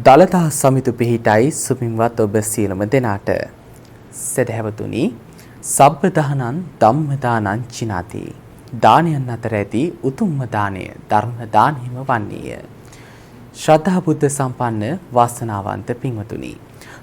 දළදා සමිතු පිහිටයි සුමින්වත් ඔබ සියලුම දෙනාට සදහැවතුනි සබ්බ දානං ධම්ම දානං චිනාති දානයන් අතර ඇති උතුම්ම දානය ධර්ම දානයම වන්නේය. ශ්‍රද්ධා බුද්ධ සම්පන්න වාසනාවන්ත පින්වතුනි,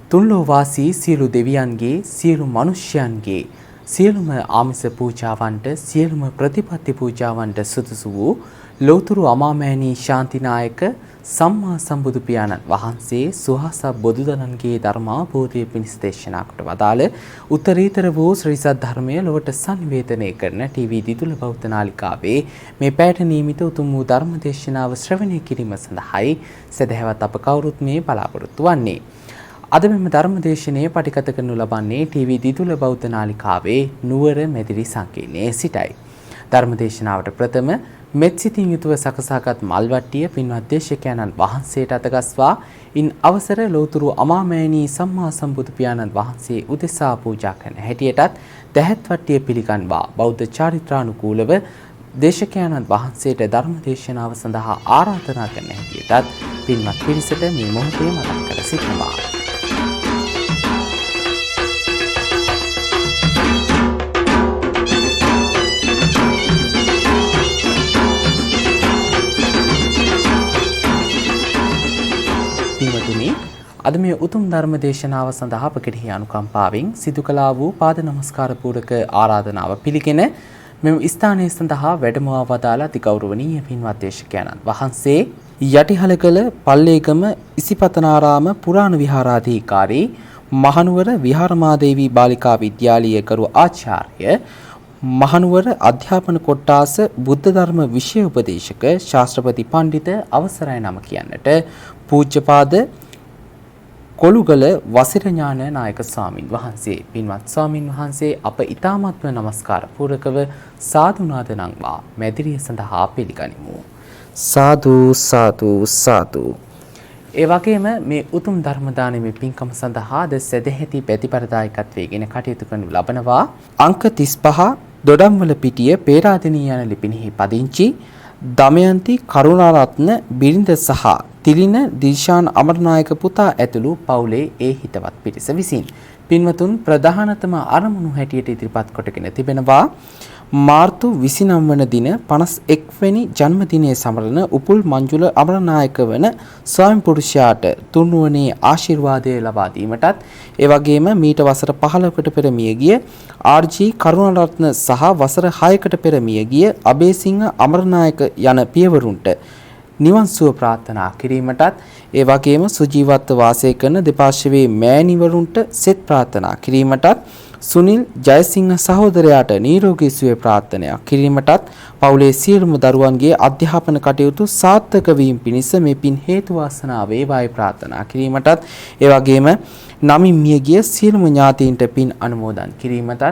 තුන්ලෝ වාසී සියලු දෙවියන්ගේ සියලු මිනිසයන්ගේ සියලුම ආමිස පූජාවන්ට සියලුම ප්‍රතිපත්ති පූජාවන්ට සුදුසු වූ ලෝතුරු අමාමෑණී ශාන්තිනායක සම්මා සම්බුදු පියාණන් වහන්සේ සුහස බොදුදනන්ගේ ධර්මාභෝධය පිණිස දේශනා කොට වදාළ උත්තරීතර වූ ශ්‍රී සද්ධර්මය ලොවට සංවේදනය කරන ටීවී දිදුල බෞද්ධ නාලිකාවේ මේ පැයට නියමිත උතුම් වූ ධර්ම දේශනාව ශ්‍රවණය කිරීම සඳහායි සදහැවත් අප කවුරුත් මේ බලාපොරොත්තු වන්නේ. අද මෙම ධර්ම දේශනය පටිගත කරනු ලබන්නේ ටීවී දිදුල බෞද්ධ නාලිකාවේ නුවර මැදිරි සංකීර්ණයේ සිටයි. ධර්ම දේශනාවට ප්‍රථම මෙත් සිතින් යුතුව සකසාගත් මල්වට්ටිය පින්වත් දේශකයන්න් වහන්සේට අතගස්වා ඉන් අවසර ලෝතුරු අමාමෑණී සම්මා සම්බුදු පියාණන් වහන්සේ උදෙසා පූජා කරන හැටියටත් දැහැත් වට්ටිය පිළිගන්වා බෞද්ධ චාරිත්‍රානුකූලව දේශකයන්න් වහන්සේට ධර්ම දේශනාව සඳහා ආරාධනා කරන හැටියටත් පින්වත් පිරිසට මේ මොහොතේ මතක් කර සිටිනවා. අද මේ උතුම් ධර්ම දේශනාව සඳහා අප කෙරෙහි අනුකම්පාවෙන් සිදු කළා වූ පාද නමස්කාර පූරක ආරාධනාව පිළිගෙන මෙම ස්ථානයේ සඳහා වැඩමවා වදාළ අතිගෞරවනීය පින්වත් දේශකයන්න් වහන්සේ යටිහලකල පල්ලේගම ඉසිපතනාරාම පුරාණ විහාරාධිකාරී මහනුවර විහාරමාදේවී බාලිකා විද්‍යාලීය කරු ආචාර්ය මහනුවර අධ්‍යාපන කොට්ටාස බුද්ධ ධර්ම විෂය උපදේශක ශාස්ත්‍රපති පඬිත අවසරයි නම කියන්නට පූජ්‍යපාද කොළුගල වසිරඥාන නායක ස්වාමින් වහන්සේ පින්වත් ස්වාමින් වහන්සේ අප ඊ타මත්ම නමස්කාර පූරකව සාදුනාද නංවා මැදිරිය සඳහා පිළිගනිමු. සාදු සාදු සාදු. ඒ වගේම මේ උතුම් ධර්ම දානමේ පින්කම සඳහා ද සදැහැති ප්‍රතිපරදායකත්වයෙන් කටයුතු කරනු ලබනවා අංක 35 දොඩම්වල පිටිය පේරාදෙණිය යන ලිපිනෙහි පදිංචි දමයන්ති කරුණාරත්න බිරිඳ සහ තිලින දිල්ෂාන් අමරනායක පුතා ඇතුළු පවුලේ ඒ හිතවත් පිරිස විසින් පින්වතුන් ප්‍රධානතම අරමුණු හැටියට ඉදිරිපත් කොටගෙන තිබෙනවා මාර්තු 29 වන දින 51 වෙනි ජන්මදිනයේ සමරන උපුල් මංජුල අමරනායක වන ස්වාමි පුරුෂයාට තුන්වනේ ආශිර්වාදය ලබා දීමටත් ඒ වගේම මීට වසර 15කට පෙර මියගිය ආර්.ජී. කරුණාරත්න සහ වසර 6කට පෙර මියගිය අබේසිංහ අමරනායක යන පියවරුන්ට නිවන් සුව ප්‍රාර්ථනා කිරීමටත් ඒ වගේම සුජීවත්ව වාසය කරන දෙපාර්ශ්වයේ මෑණිවරුන්ට සෙත් ප්‍රාර්ථනා කිරීමටත් සුනිල් ජයසිංහ සහෝදරයාට නිරෝගී සුවය ප්‍රාර්ථනා කිරීමටත් පවුලේ සියලුම දරුවන්ගේ අධ්‍යාපන කටයුතු සාර්ථක වීම පිණිස මේ පින් හේතු වාසනා වේවායි ප්‍රාර්ථනා කිරීමටත් ඒ වගේම නමින් මියගිය සියලුම ඥාතීන්ට පින් අනුමෝදන් කිරීමටත්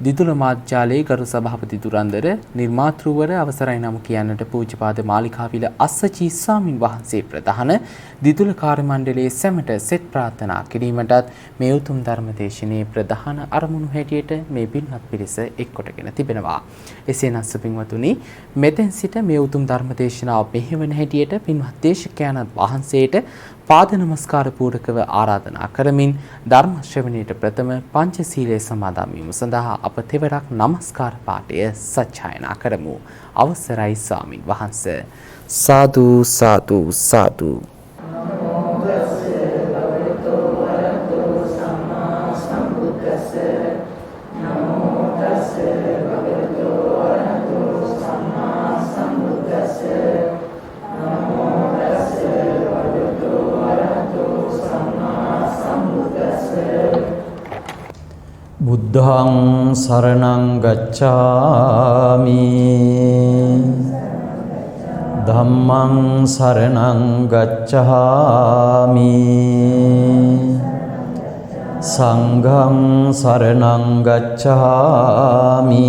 දිදුල මාධ්‍යාලයේ ගරු සභාපති දුරන්දර නිර්මාතෘවර අවසරයි නම් කියන්නට පූජ්‍යපාද මාලිකාවිල අස්සචී ස්වාමින් වහන්සේ ප්‍රධාන දිදුල කාර්ය මණ්ඩලයේ සැමට සෙත් ප්‍රාර්ථනා කිරීමටත් මේ උතුම් ධර්ම දේශනාවේ ප්‍රධාන අරමුණු හැටියට මේ පින්වත් පිරිස එක්කොටගෙන තිබෙනවා. එසේනම් සුපින්වතුනි, මෙතෙන් සිට මේ උතුම් ධර්ම දේශනාව මෙහෙවන හැටියට පින්වත් දේශකයන්න් වහන්සේට පාද නමස්කාර පූරකව ආරාධනා කරමින් ධර්ම ශ්‍රවණයට ප්‍රථම පංචශීලයේ සමාදන් වීම සඳහා අප තෙවරක් නමස්කාර පාඨය සජ්ජායනා කරමු. අවසරයි ස්වාමින් වහන්සේ. සාදු සාදු සාදු. බුද්ධං සරණං ගච්ඡාමි ධම්මං සරණං ගච්ඡාමි සංඝං සරණං ගච්ඡාමි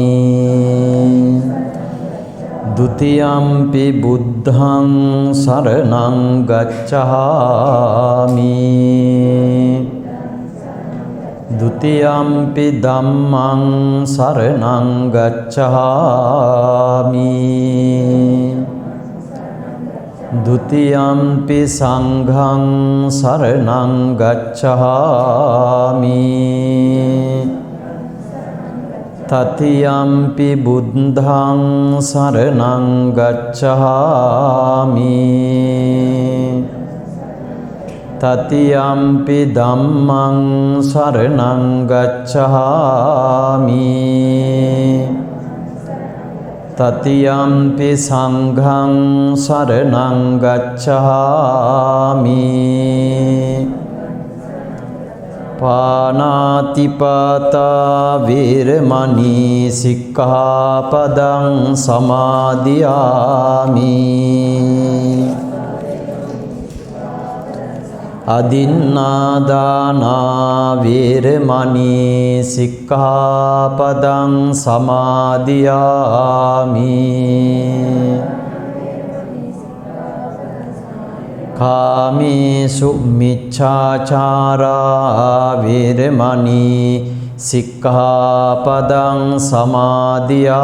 ဒုတိယံ පි බුද්ධං සරණං ගච්ඡාමි द्वितीयम्पि धम्मं शरणं गच्छामि දුතියම්පි සංඝං සරණං ගච්ඡාමි තතියම්පි බුද්ධං සරණං ගච්ඡාමි තතියම්පි ධම්මං සරණං ගච්ඡාමි තතියම්පි සංඝං සරණං ගච්ඡාමි පානාතිපාතා වේරමණී සික්ඛාපදං සමාදියාමි අදින්නාදානා වේරමණී සික්ඛාපදං සමාදියාමි කාමේසු මිච්ඡාචාරා වේරමණී සික්ඛාපදං සමාදියාමි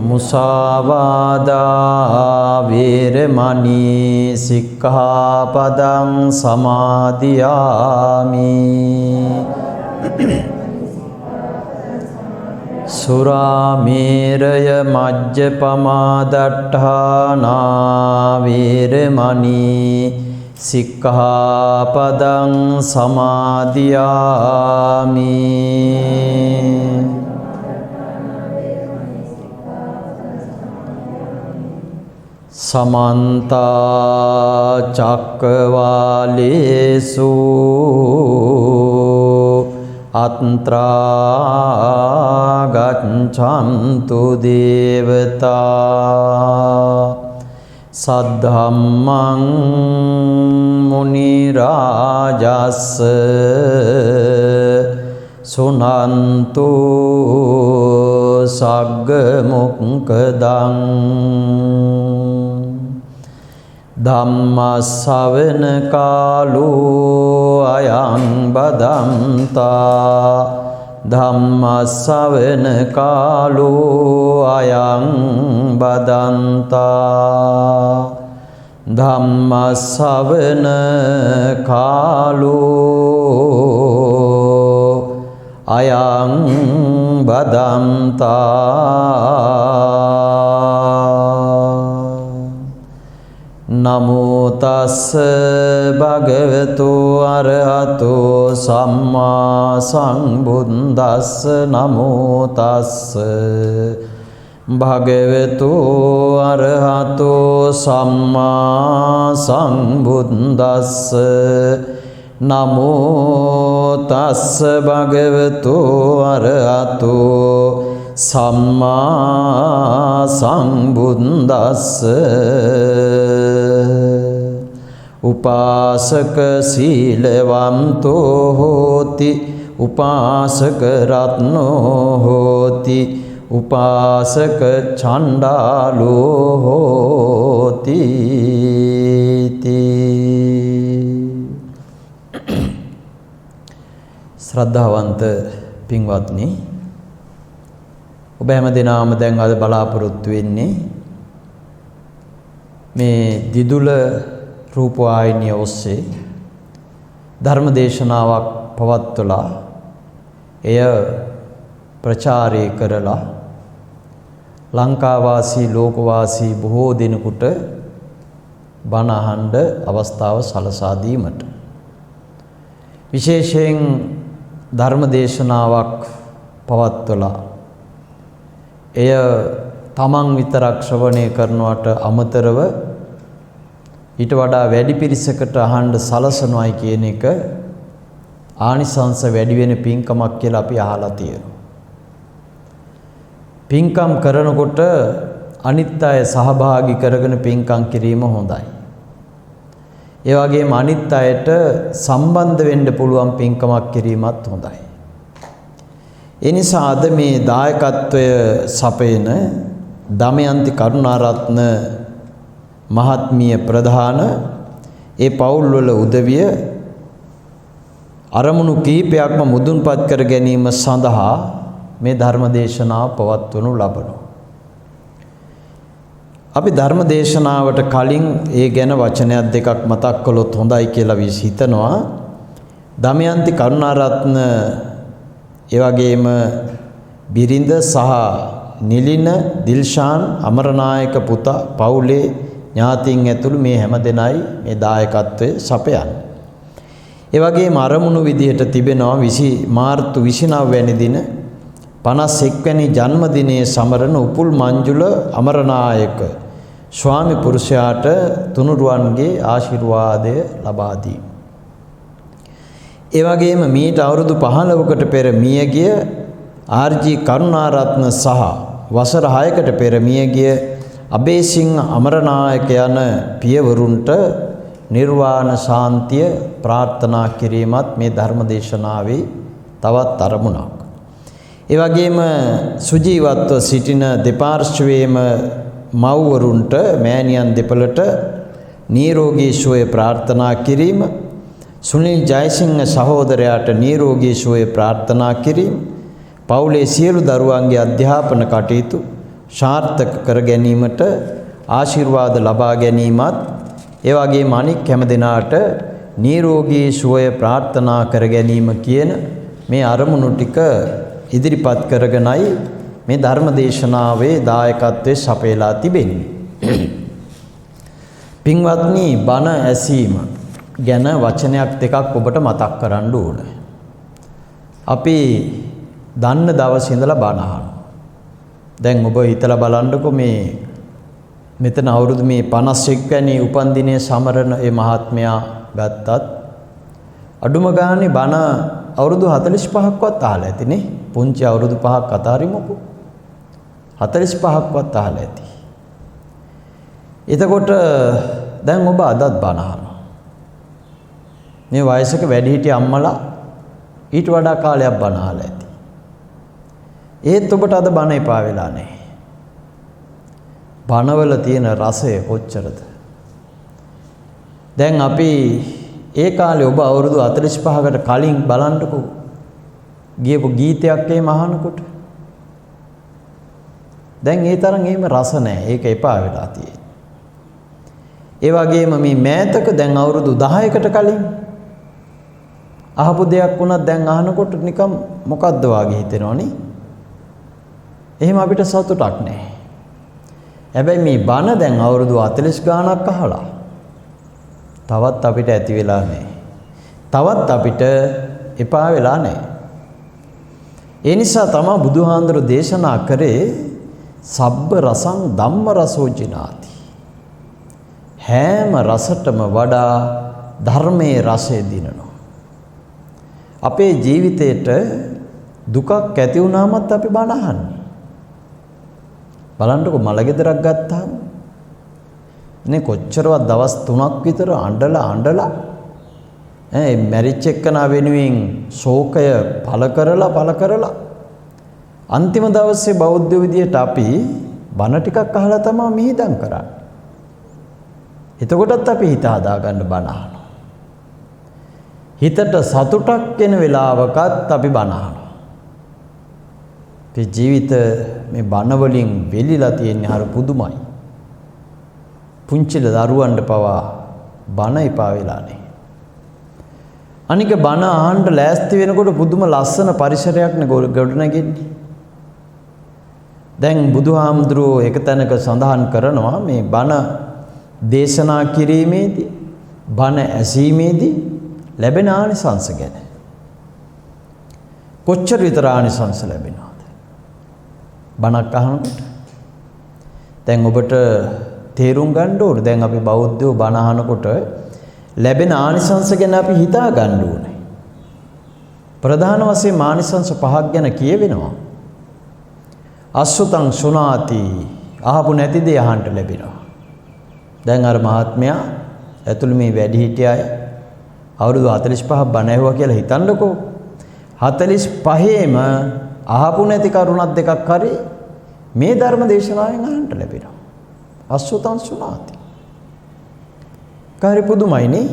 මුසාවාදා වේරමණී සික්ඛාපදං සමාදියාමි සුරාමේරය මජ්ජපමා දට්ඨානා වේරමණී සික්ඛාපදං සමාදියාමි සමන්ත චක්කවාලේසු අත්‍රා ගච්ඡන්තු දේවතා සද්ධම්මං මුනි රාජස්ස සුනන්තු සග්ග මොක්ඛදං ධම්මස්සවන කාලෝ අයං බදන්තා ධම්මස්සවන කාලෝ අයං බදන්තා ධම්මස්සවන කාලෝ අයං බදන්තා නමෝ තස්ස භගවතු අරහතෝ සම්මා සම්බුද්දස්ස නමෝ තස්ස භගවතු අරහතෝ සම්මා සම්බුද්දස්ස නමෝ තස්ස භගවතු අරහතෝ සම්මා සම්බුද්දස්ස උපාසක සීලවන්තෝ හෝති උපාසක රත්නෝ හෝති උපාසක චණ්ඩාලෝ හෝති ශ්‍රද්ධාවන්ත පින්වත්නි ඔබ හැම දිනම දැන් අද බලාපොරොත්තු වෙන්නේ මේ දිදුල රූපවාහිනිය ඔස්සේ ධර්ම දේශනාවක් පවත්වලා එය ප්‍රචාරය කරලා ලංකාවාසී ලෝකවාසී බොහෝ දෙනෙකුට බණ අහන්න අවස්ථාව සලසා දීමට විශේෂයෙන් ධර්ම දේශනාවක් පවත්වලා එය තමන් විතරක් ශ්‍රවණය කරනවට අමතරව ඊට වඩා වැඩි පිරිසකට අහන්න සලසනවායි කියන එක ආනිසංස වැඩි වෙන පින්කමක් කියලා අපි අහලා තියෙනවා. පින්කම් කරනකොට අනිත් අය සහභාගී කරගෙන පින්කම් කිරීම හොඳයි. ඒ වගේම අනිත් අයට සම්බන්ධ වෙන්න පුළුවන් පින්කමක් කිරීමත් හොඳයි. ඒ නිසා අද මේ දායකත්වය සපයන දමයන්ති කරුණාරත්න මහත්මිය ප්‍රධාන ඒ පවුල් වල උදවිය අරමුණු කීපයක්ම මුදුන්පත් කර ගැනීම සඳහා මේ ධර්ම දේශනාව පවත්වනු ලබනවා. අපි ධර්ම දේශනාවට කලින් ඒ ගැන වචනයක් දෙකක් මතක් කළොත් හොඳයි කියලා හිතනවා. දමයන්ති කරුණාරත්න ඒ වගේම බිරිඳ සහ නිලින දිල්ෂාන් අමරනායක පුතා පවුලේ ඥාතීන් ඇතුළු මේ හැම දෙනයි මේ දායකත්වයේ සපයන්නේ. ඒ වගේම අරමුණු විදිහට තිබෙනවා මාර්තු 29 වැනි දින 51 වැනි ජන්මදිනයේ සමරන උපුල් මංජුල අමරනායක ස්වාමි පුරුෂයාට තුනුරුවන්ගේ ආශිර්වාදය ලබා දී. ඒ වගේම මීට අවුරුදු 15කට පෙර මියගිය ආර්.ජී. කරුණාරත්න සහ වසර 6කට පෙර මියගිය අබේසිංහ අමරනායක යන පියවරුන්ට නිර්වාණ ශාන්තිය ප්‍රාර්ථනා කිරීමත් මේ ධර්ම දේශනාවේ තවත් අරමුණක්. ඒ වගේම සුජීවත්ව සිටින දෙපාර්ශ්වයේම මව්වරුන්ට මෑණියන් දෙපළට නිරෝගී සුවය ප්‍රාර්ථනා කිරීම, සුනිල් ජයසිංහ සහෝදරයාට නිරෝගී සුවය ප්‍රාර්ථනා කිරීම, පවුලේ සියලු දරුවන්ගේ අධ්‍යාපන කටයුතු සාර්ථක කර ගැනීමට ආශිර්වාද ලබා ගැනීමත්, ඒ වගේම අනික් හැම දිනාට නිරෝගී සුවය ප්‍රාර්ථනා කර ගැනීම කියන මේ අරමුණු ටික ඉදිරිපත් කරගෙනයි මේ ධර්ම දේශනාවේ දායකත්වයේ සපයලා තිබෙන්නේ. පින්වත්නි, බණ ඇසීම ගැන වචනයක් දෙකක් ඔබට මතක් කරන්න ඕනේ. අපි දන්න දවසේ ඉඳලා බණ අහනවා. දැන් ඔබ හිතලා බලන්නකෝ මෙතන අවුරුදු මේ 51 වැනි උපන්දිනයේ සමරන ඒ මහත්මයා ගත්තත් අඩුම ගානේ බණ අවුරුදු 45ක්වත් අහලා ඇතිනේ. පුංචි අවුරුදු 5ක් අතාරිමුකෝ. 45ක්වත් අහලා ඇති. එතකොට දැන් ඔබ අදත් බණ අහනවා. මේ වයසක වැඩිහිටි අම්මලා ඊට වඩා කාලයක් බණ අහලා ඇති. ඒත් ඔබට අද බණ එපා වෙලා නැහැ. බණවල තියෙන රසය කොච්චරද? දැන් අපි ඒ කාලේ ඔබ අවුරුදු 45කට කලින් බලන්නකෝ ගියපු ගීතයක් එහෙම අහනකොට දැන් ඒ තරම් එහෙම රස නැහැ. ඒක එපා වෙලා තියෙන්නේ. ඒ වගේම මේ මෑතක දැන් අවුරුදු 10කට කලින් අහපු දෙයක් වුණත් දැන් අහනකොට නිකම් මොකද්ද වාගේ හිතෙනවනේ. එහෙම අපිට සතුටක් නැහැ. හැබැයි මේ බණ දැන් අවුරුදු 40 ගාණක් අහලා තවත් අපිට ඇති වෙලා නැහැ. තවත් අපිට එපා වෙලා නැහැ. ඒ නිසා තමයි බුදුහාඳුර දේශනා කරේ සබ්බ රසං ධම්ම රසෝජිනාති. හැම රසටම වඩා ධර්මයේ රසය දිනනවා. අපේ ජීවිතේට දුකක් ඇති වුණාමත් අපි බණ අහන්නේ. බලන්නකො මලගෙදරක් ගත්තාම නේ කොච්චරවත් දවස් 3ක් විතර අඬලා මැරිච් එක්කනා වෙනුවෙන් ශෝකය පළ කරලා අන්තිම දවසේ බෞද්ධ විදියට අපි බණ ටිකක් අහලා තමයි මිහිදම් කරන්නේ. එතකොටත් අපි හිත හදාගන්න බණ අහනවා. හිතට සතුටක් එන වෙලාවකත් අපි බණ අහනවා. මේ ජීවිත මේ බණ වලින් වෙලිලා තියෙන්නේ හර පුදුමයි. පුංචි දරුවන්ට පවා බණ එපා වෙලා නැහැ. අනික බණ අහන්න ලෑස්ති වෙනකොට පුදුම ලස්සන පරිසරයක් නේ ගොඩනගෙන්නේ. දැන් බුදුහාමුදුරුවෝ එක තැනක සඳහන් කරනවා මේ බණ දේශනා කිරීමේදී බණ ඇසීමේදී ලැබෙන ආනිසංස ගැන. කොච්චර විතර ආනිසංස ලැබෙනවද? බණක් අහනකොට දැන් ඔබට තේරුම් ගන්න ඕනේ. දැන් අපි බෞද්ධයෝ බණ අහනකොට ලැබෙන ආනිසංස ගැන අපි හිතා ගන්න ඕනේ. ප්‍රධාන වශයෙන් ආනිසංස 5ක් ගැන කියවෙනවා. අසුතං සුනාති, අහපු නැති දේ අහන්න ලැබෙනවා. දැන් අර මහත්මයා ඇතුළු මේ වැඩිහිටිය අය අවුරුදු 45ක් බණ ඇහුවා කියලා හිතන්නකෝ. 45ෙම අහපු නැති කරුණක් දෙකක් හරි මේ ධර්ම දේශනාවෙන් අහන්න ලැබෙනවා. අසුතං සුනාති. කාර්ය පුදුමයිනේ.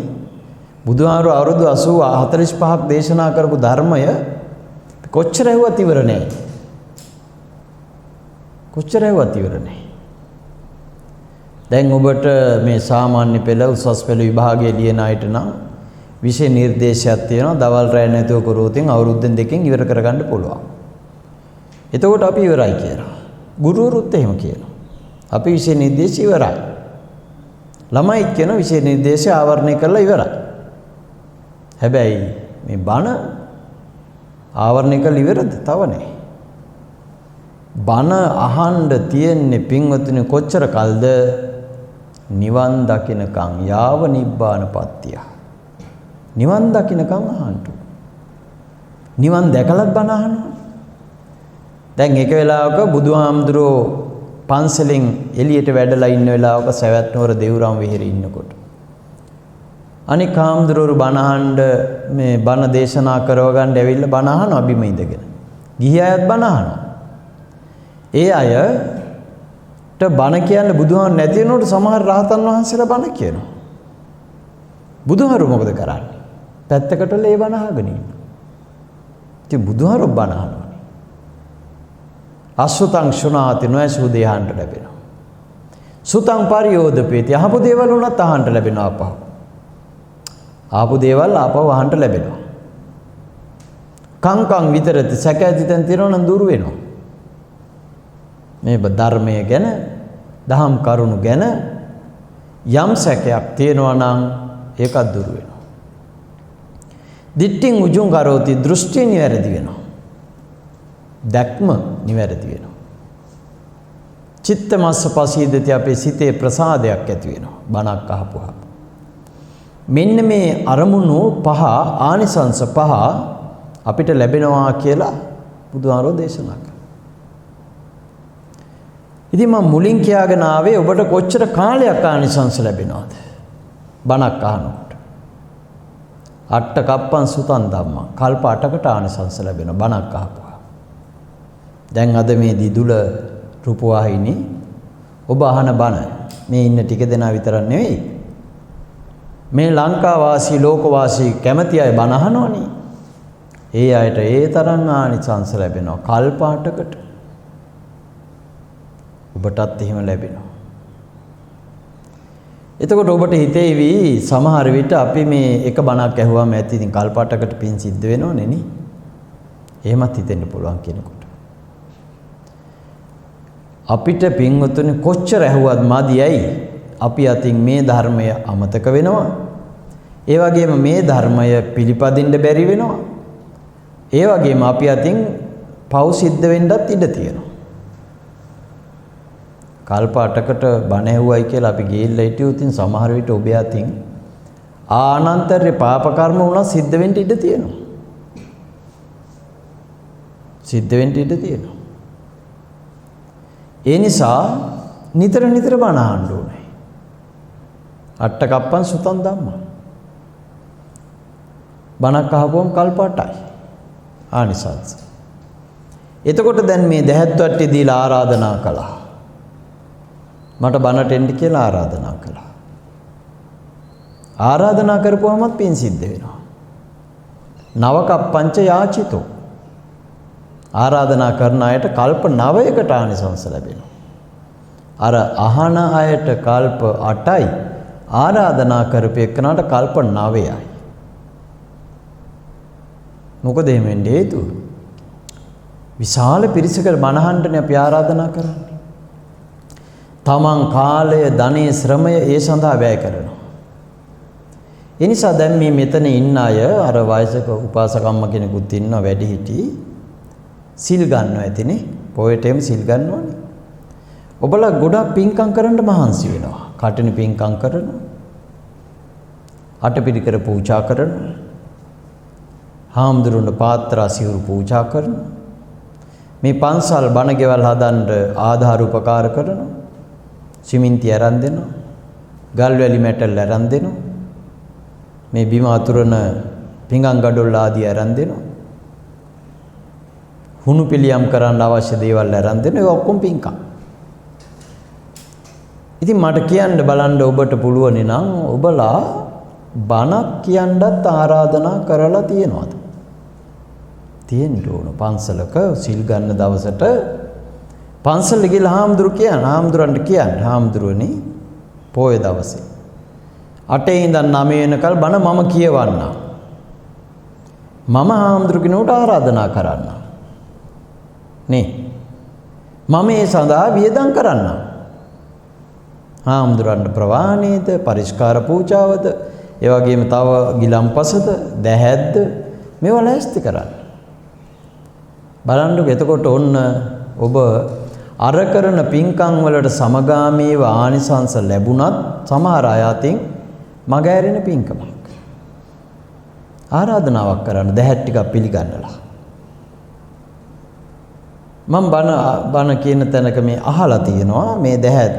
බුදුහාමුදුරුවෝ අවුරුදු 80 45ක් දේශනා කරපු ධර්මය කොච්චර ඇහුවත් ඉවර නැහැ. කොච්චර ඇහුවත් ඉවර නැහැ. දැන් ඔබට මේ සාමාන්‍ය පෙළ උසස් පෙළ විභාගයේ ලියන අයට නම් විෂය නිර්දේශයක් තියෙනවා. දවල් රැ නැතුව කරෝතින් අවුරුද්දෙන් දෙකකින් ඉවර කරගන්න පුළුවන්. එතකොට අපි ඉවරයි කියලා. ගුරුවරුත් එහෙම කියනවා. අපි විෂය නිර්දේශය ඉවරයි. ළමයි කියන විෂය නිර්දේශය ආවරණය කරලා ඉවරයි. හැබැයි මේ බණ ආවරණය කරලා ඉවරද? තව නැහැ. බණ අහන්න තියෙන්නේ පින්වතුනි කොච්චර කල්ද? නිවන් දකින්නකම් යාව නිබ්බාන පත්‍ය. නිවන් දකින්නකම් අහන්න. නිවන් දැකලත් බණ අහනවා. දැන් එක වෙලාවක බුදුහාමුදුරෝ පන්සලෙන් එළියට වැඩලා ඉන්න වෙලාවක සවැත් නුවර දේවරාම විහෙරේ ඉන්නකොට අනික හාමුදුරුවෝ බණ අහන්න මේ බණ දේශනා කරව ගන්න ඇවිල්ලා බණ අහනවා බිම ඉඳගෙන. ගිහි අයත් බණ අහනවා. ඒ අයට බණ කියන්න බුදුහාම නැති වෙනකොට සමහර රහතන් වහන්සේලා බණ කියනවා. බුදුහාරු මොකද කරන්නේ? පැත්තකට ලේ බණ අහගෙන ඉන්නවා. ඉතින් බුදුහාරු බණ අහනවා. අසුතං ශුනාති නොඇසූ දේ අහන්න ලැබෙනවා. සුතං පරියෝදපේති අහපු දේවල් උනත් අහන්න ලැබෙනවා අපහු. ආපු දේවල් ආපහු අහන්න ලැබෙනවා. කංකං විතරති සැක ඇතිතෙන් තිරණ දුර වෙනවා. මේ ධර්මය ගැන දහම් කරුණු ගැන යම් සැකයක් තියෙනවා නම් ඒකත් දුර වෙනවා. දිට්ඨින් උජුං කරෝති දෘෂ්ටි නිවැරදි වෙනවා. දැක්ම නිවැරදි වෙනවා. චිත්තමස්ස පසීදති අපේ සිතේ ප්‍රසාදයක් ඇති වෙනවා බණක් අහපුවා. මෙන්න මේ අරමුණු පහ ආනිසංස පහ අපිට ලැබෙනවා කියලා බුදුහාරෝ දේශනා කළා. ඉතින් මම මුලින් කියාගෙන ආවේ ඔබට කොච්චර කාලයක් ආනිසංස ලැබෙනවද බණක් අහනකොට? අට්ඨ කප්පං සුතං ධම්මං කල්ප 8කට ආනිසංස ලැබෙනවා බණක් අහපුවා. දැන් අද මේ දිදුල රූපවාහිනී ඔබ අහන බණ මේ ඉන්න ටික දෙනා විතරක් නෙවෙයි මේ ලංකා වාසී ලෝක වාසී කැමැති අය බණ අහනවනේ. ඒ අයට ඒ තරම් ආනිසංස ලැබෙනවා කල්ප 8කට. ඔබටත් එහෙම ලැබෙනවා. එතකොට ඔබට හිතේවි සමහර විට අපි මේ එක බණක් ඇහුවාම ඇති ඉතින් කල්ප 8කට පින් සිද්ධ වෙනවනේ නේ. එහෙමත් හිතෙන්න පුළුවන් කෙනෙකුට. අපිට පින්වතුනි කොච්චර ඇහුවත් මදියයි අපි අතින් මේ ධර්මය අමතක වෙනවා. ඒ වගේම මේ ධර්මය පිළිපදින්න බැරි වෙනවා. ඒ වගේම අපි අතින් පව් සිද්ධ වෙන්නත් ඉඩ තියෙනවා. කල්ප 8කට බණ ඇහුවයි කියලා අපි ගිහිල්ලා හිටියොත් සමහර විට ඔබ අතින් ආනන්තරේ පාප කර්ම වුණා සිද්ධ වෙන්න ඉඩ තියෙනවා. සිද්ධ වෙන්න ඉඩ තියෙනවා. ඒ නිසා නිතර නිතර බණ අහන්න ඕනේ. අට්ඨ කප්පං සුතං ධම්මං. බණක් අහපුවම කල්ප 8යි ආනිසංස. එතකොට දැන් මේ දැහැත් වට්ටි දීලා ආරාධනා කළා. මට බණට එන්න කියලා ආරාධනා කළා. ආරාධනා කරපුවමත් පින් සිද්ධ වෙනවා. නව කප්පංච යාචිතෝ. ආරාධනා කරන අයට කල්ප 9කට ආනිසංස ලැබෙනවා. අර අහන අයට කල්ප 8යි ආරාධනා කරපේකනට කල්ප 9යි. මොකද එහෙම වෙන්නේ හේතුව? විශාල පිරිසකට බණහන්නනේ අපි ආරාධනා කරන්නේ. තමන් කාලය, ධනය, ශ්‍රමය ඒ සඳහා වැය කරනවා. ඒ නිසා දැන් මේ මෙතන ඉන්න අය අර වයසක උපාසකම්ම කෙනෙකුත් ඉන්නවා වැඩිහිටි සිල් ගන්නවා ඇතිනේ. පොයටම සිල් ගන්නවනේ. ඔබලා ගොඩක් පින්කම් කරන්න මහන්සි වෙනවා. කටින පින්කම් කරනවා. අටපිරිකර පූජා කරනවා. හාමුදුරුවෝ පාත්‍රා සිවුරු පූජා කරනවා. මේ පන්සල් බණ ගෙවල් හදන්න ආධාර උපකාර කරනවා. සිමින්ති අරන් දෙනවා. ගල් වැලි මැටල් අරන් දෙනවා. මේ බිම අතුරන පිඟන් ගඩොල් ආදී අරන් දෙනවා. හුණු පිළියම් කරන්න අවශ්‍ය දේවල් අරන් දෙනවා. ඒ ඔක්කොම පින්කම්. ඉතින් මට කියන්න බලන්න ඔබට පුළුවන් නම් ඔබලා බණක් කියන්නත් ආරාධනා කරලා තියෙනවද? තියෙන්න ඕන. පන්සලක සිල් ගන්න දවසට පන්සල් ගිහලා හාමුදුරන්ට කියන්නේ හාමුදුරුවනේ පොය දවසේ 8 ඉඳන් 9 වෙනකල් බණ මම කියවන්න. මම හාමුදුරු කෙනෙකුට ආරාධනා කරන්න. නේ. මම ඒ සඳහා වියදම් කරන්න. හාමුදුරන්ට ප්‍රවාහණේද, පරිස්කාර පූජාවද, ඒ වගේම තව ගිලම්පසද, දැහැද්ද මේවා ලෑස්ති කරන්න. බලන්නකො එතකොට ඔන්න ඔබ අර කරන පින්කම් වලට සමගාමීව ආනිසංස ලැබුණත් සමහර අය අතින් මගහැරෙන පින්කමක්. ආරාධනාවක් කරන්න දැහැට් ටිකක් පිළිගන්නලා. මම බණ කියන තැනක මේ අහලා තියෙනවා මේ දැහැත්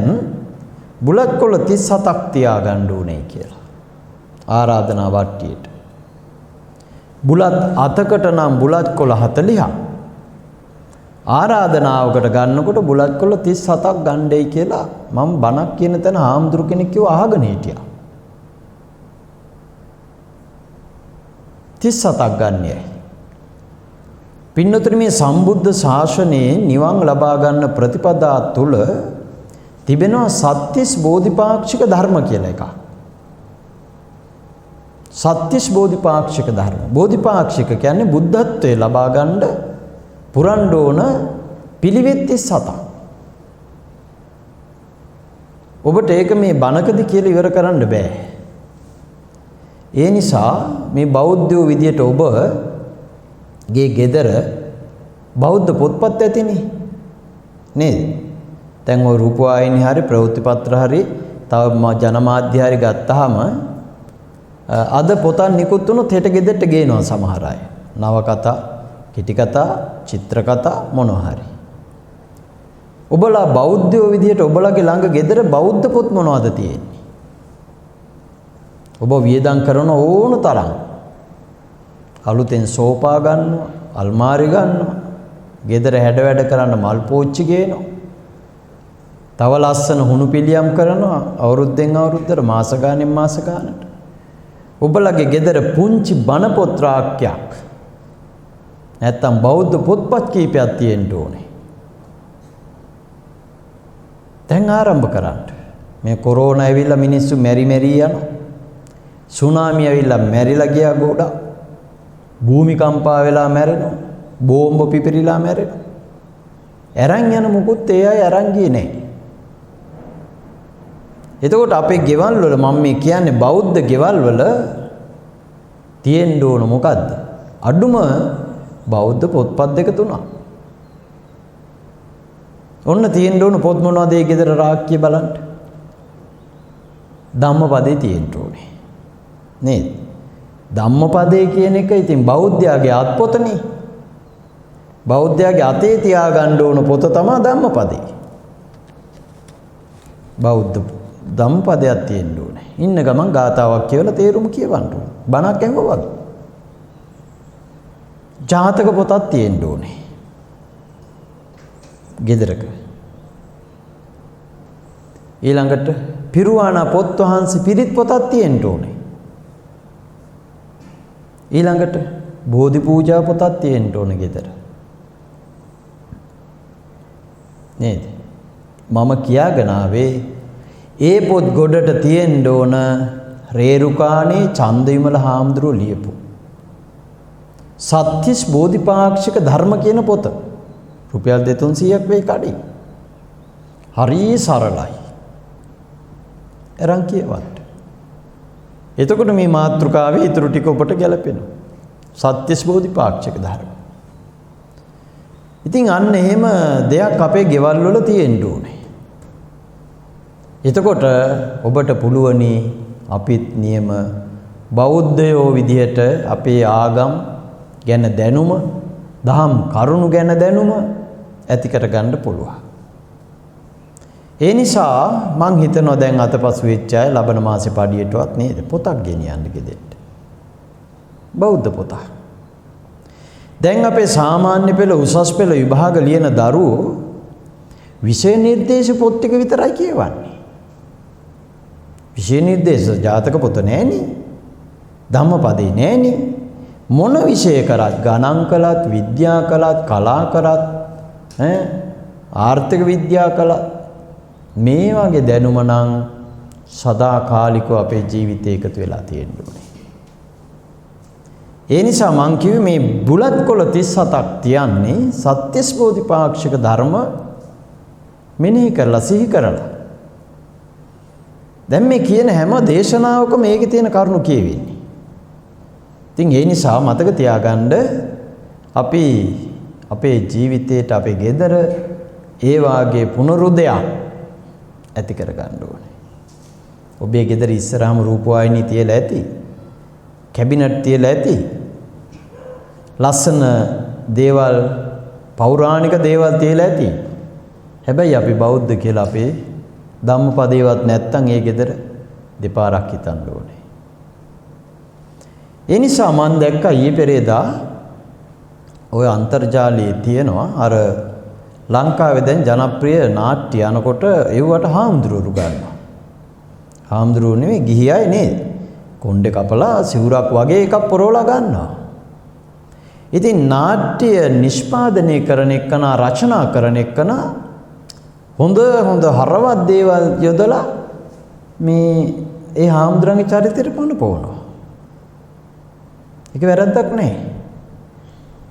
බුලත් කොළ 37ක් තියාගන්න ඕනේ කියලා. ආරාධනා වට්ටියට. බුලත් අතකට නම් බුලත් කොළ 40ක්. ආරාධනාවකට ගන්නකොට බුලත් කොළ 37ක් ගන්නයි කියලා මම බණක් කියන තැන හාමුදුරු කෙනෙක් කිව්ව අහගෙන හිටියා. 37ක් ගන්නයයි. පින්නතුනි මේ සම්බුද්ධ ශාසනයේ නිවන් ලබා ගන්න ප්‍රතිපදා තුල තිබෙනවා සත්‍තිස් බෝධිපාක්ෂික ධර්ම කියලා එකක්. සත්‍තිස් බෝධිපාක්ෂික ධර්ම. බෝධිපාක්ෂික කියන්නේ බුද්ධත්වයේ ලබා ගන්න පුරන්න ඕන පිළිවෙත් 37ක්. ඔබට ඒක මේ බණකදී කියලා ඉවර කරන්න බෑ. ඒ නිසා මේ බෞද්ධයෝ විදියට ඔබගේ ගෙදර බෞද්ධ පොත්පත් ඇතිනේ නේද? දැන් ඔය රූපවාහිනී හරි ප්‍රවෘත්ති පත්‍ර හරි තව ජනමාධ්‍ය හරි ගත්තාම අද පොතක් නිකුත් වුණොත් හෙට ගෙදරට ගේනවා සමහර අය. නවකතා, කිටි කතා, චිත්‍ර කතා මොනවා හරි. ඔබලා බෞද්ධයෝ විදියට ඔබලාගේ ළඟ ගෙදර බෞද්ධ පොත් මොනවද තියෙන්නේ? ඔබ වියදම් කරන ඕන තරම් අලුතෙන් සෝපා ගන්නවා, අල්මාරි ගන්නවා, ගෙදර හැඩ වැඩ කරන්න මල් පෝච්චි ගේනවා. තව ලස්සන හුණු පිළියම් කරනවා අවුරුද්දෙන් අවුරුද්දට මාස ගානෙන් මාස ගානට. ඔබලගේ ගෙදර පුංචි බණ පොත් රාක්කයක් නැත්තම් බෞද්ධ පොත්පත් කීපයක් තියෙන්න ඕනේ. දැන් ආරම්භ කරන්න. මේ කොරෝනා ඇවිල්ලා මිනිස්සු මෙරි යනවා. සුනාමි ඇවිල්ලා මැරිලා ගියා ගොඩක්. භූමිකම්පා වෙලා මැරෙනවා. බෝම්බ පිපිරිලා මැරෙනවා. අරන් යන මුකුත් ඒ අය අරන් ගියේ නැහැ. එතකොට අපේ ගෙවල් වල මම මේ කියන්නේ බෞද්ධ ගෙවල් වල තියෙන්න ඕන මොකද්ද? අඩුම බෞද්ධ පොත්පත් දෙක තුනක්. ඔන්න තියෙන්න ඕන පොත් මොනවද ඒ ගෙදර රාක්කිය බලන්න. ධම්මපදේ තියෙන්න ඕනේ. නේද? ධම්මපදේ කියන එක ඉතින් බෞද්ධයාගේ අත්පොතනේ. බෞද්ධයාගේ අතේ තියාගන්න ඕන පොත තමයි ධම්මපදේ. බෞද්ධ ධම්මපදයක් තියෙන්න ඕනේ. ඉන්න ගමන් ගාතාවක් කියවලා තේරුම කියවන්න ඕනේ. බණක් ඇහුවා වගේ. ජාතක පොතක් තියෙන්න ඕනේ. ගෙදරක. ඊළඟට පිරුවානා පොත් වහන්සේ පිරිත් පොතක් තියෙන්න ඕනේ. ඊළඟට බෝධි පූජා පොතක් තියෙන්න ඕනේ ගෙදර. නේද? මම කියාගෙන ආවේ ඒ පොත් ගොඩට තියෙන්න ඕන රේරුකාණේ චන්දවිමල හාමුදුරුවෝ ලියපු සත්‍තිස් බෝධිපාක්ෂික ධර්ම කියන පොත. රුපියල් 200ක් වෙයි කඩේ. හරි සරලයි. අරන් කියවන්න. එතකොට මේ මාතෘකාවේ ඊටු ටික ඔබට ගැලපෙනවා. සත්‍තිස් බෝධිපාක්ෂික ධර්ම. ඉතින් අන්න එහෙම දෙයක් අපේ ගෙවල් වල තියෙන්න ඕනේ. එතකොට ඔබට පුළුවනි අපිත් නියම බෞද්ධයෝ විදිහට අපේ ආගම් ගැන දැනුම, දහම් කරුණු ගැන දැනුම ඇති කර ගන්න පුළුවන්. ඒ නිසා මං හිතනවා දැන් අතපසු වෙච්ච අය ලබන මාසේ පඩියටවත් නේද පොතක් ගෙනියන්න ගෙදෙට්ට. බෞද්ධ පොතක්. දැන් අපේ සාමාන්‍ය පෙළ උසස් පෙළ විභාග ලියන දරුවෝ විෂය නිර්දේශ පොත් ටික විතරයි කියවන්නේ. විෂය නිර්දේශ ජාතක පොත නෑනේ. ධම්මපදේ නෑනේ. මොන විෂය කරත් ගණන් කළත් විද්‍යා කළත් කලා කරත් ආර්ථික විද්‍යාව කළා. මේ වගේ දැනුම නම් සදාකාලිකව අපේ ජීවිතේ එකතු වෙලා තියෙන්න ඕනේ. ඒ නිසා මං කිව්වේ මේ බුලත් කොළ 37ක් තියන්නේ සත්‍යස් බෝධිපාක්ෂික ධර්ම මෙනෙහි කරලා සිහි කරලා. දැන් මේ කියන හැම දේශනාවකම මේකේ තියෙන කරුණු කියවෙන්නේ. ඉතින් ඒ නිසා මතක තියාගන්න අපි අපේ ජීවිතේට අපේ ගෙදර ඒ වාගේ පුනරුදයක් ඇති කර ගන්න ඕනේ. ඔබේ ගෙදර ඉස්සරහම රූපවාහිනී තියලා ඇති. කැබිනට් තියලා ඇති. ලස්සන දේවල් පෞරාණික දේවල් තියලා ඇති. හැබැයි අපි බෞද්ධ කියලා අපේ ධම්මපදේවත් නැත්තම් ඒ ගෙදර දෙපාරක් හිතන්න ඕනේ. ඒ නිසා මම දැක්කා ඊයේ පෙරේදා ඔය අන්තර්ජාලයේ තියෙනවා අර ලංකාවේ දැන් ජනප්‍රිය නාට්‍ය යනකොට ඒවට හාමුදුරුවෝ ගන්නවා. හාමුදුරුවෝ නෙවෙයි ගිහි අය නේද? කොණ්ඩේ කපලා සිවුරක් වගේ එකක් පොරවලා ගන්නවා. ඉතින් නාට්‍ය නිෂ්පාදනය කරන එකන රචනා කරන එකන හොඳ හරවත් දේවල් යොදලා මේ ඒ හාමුදුරන්ගේ චරිතයට පනපවනවා. ඒක වැරද්දක් නෑ.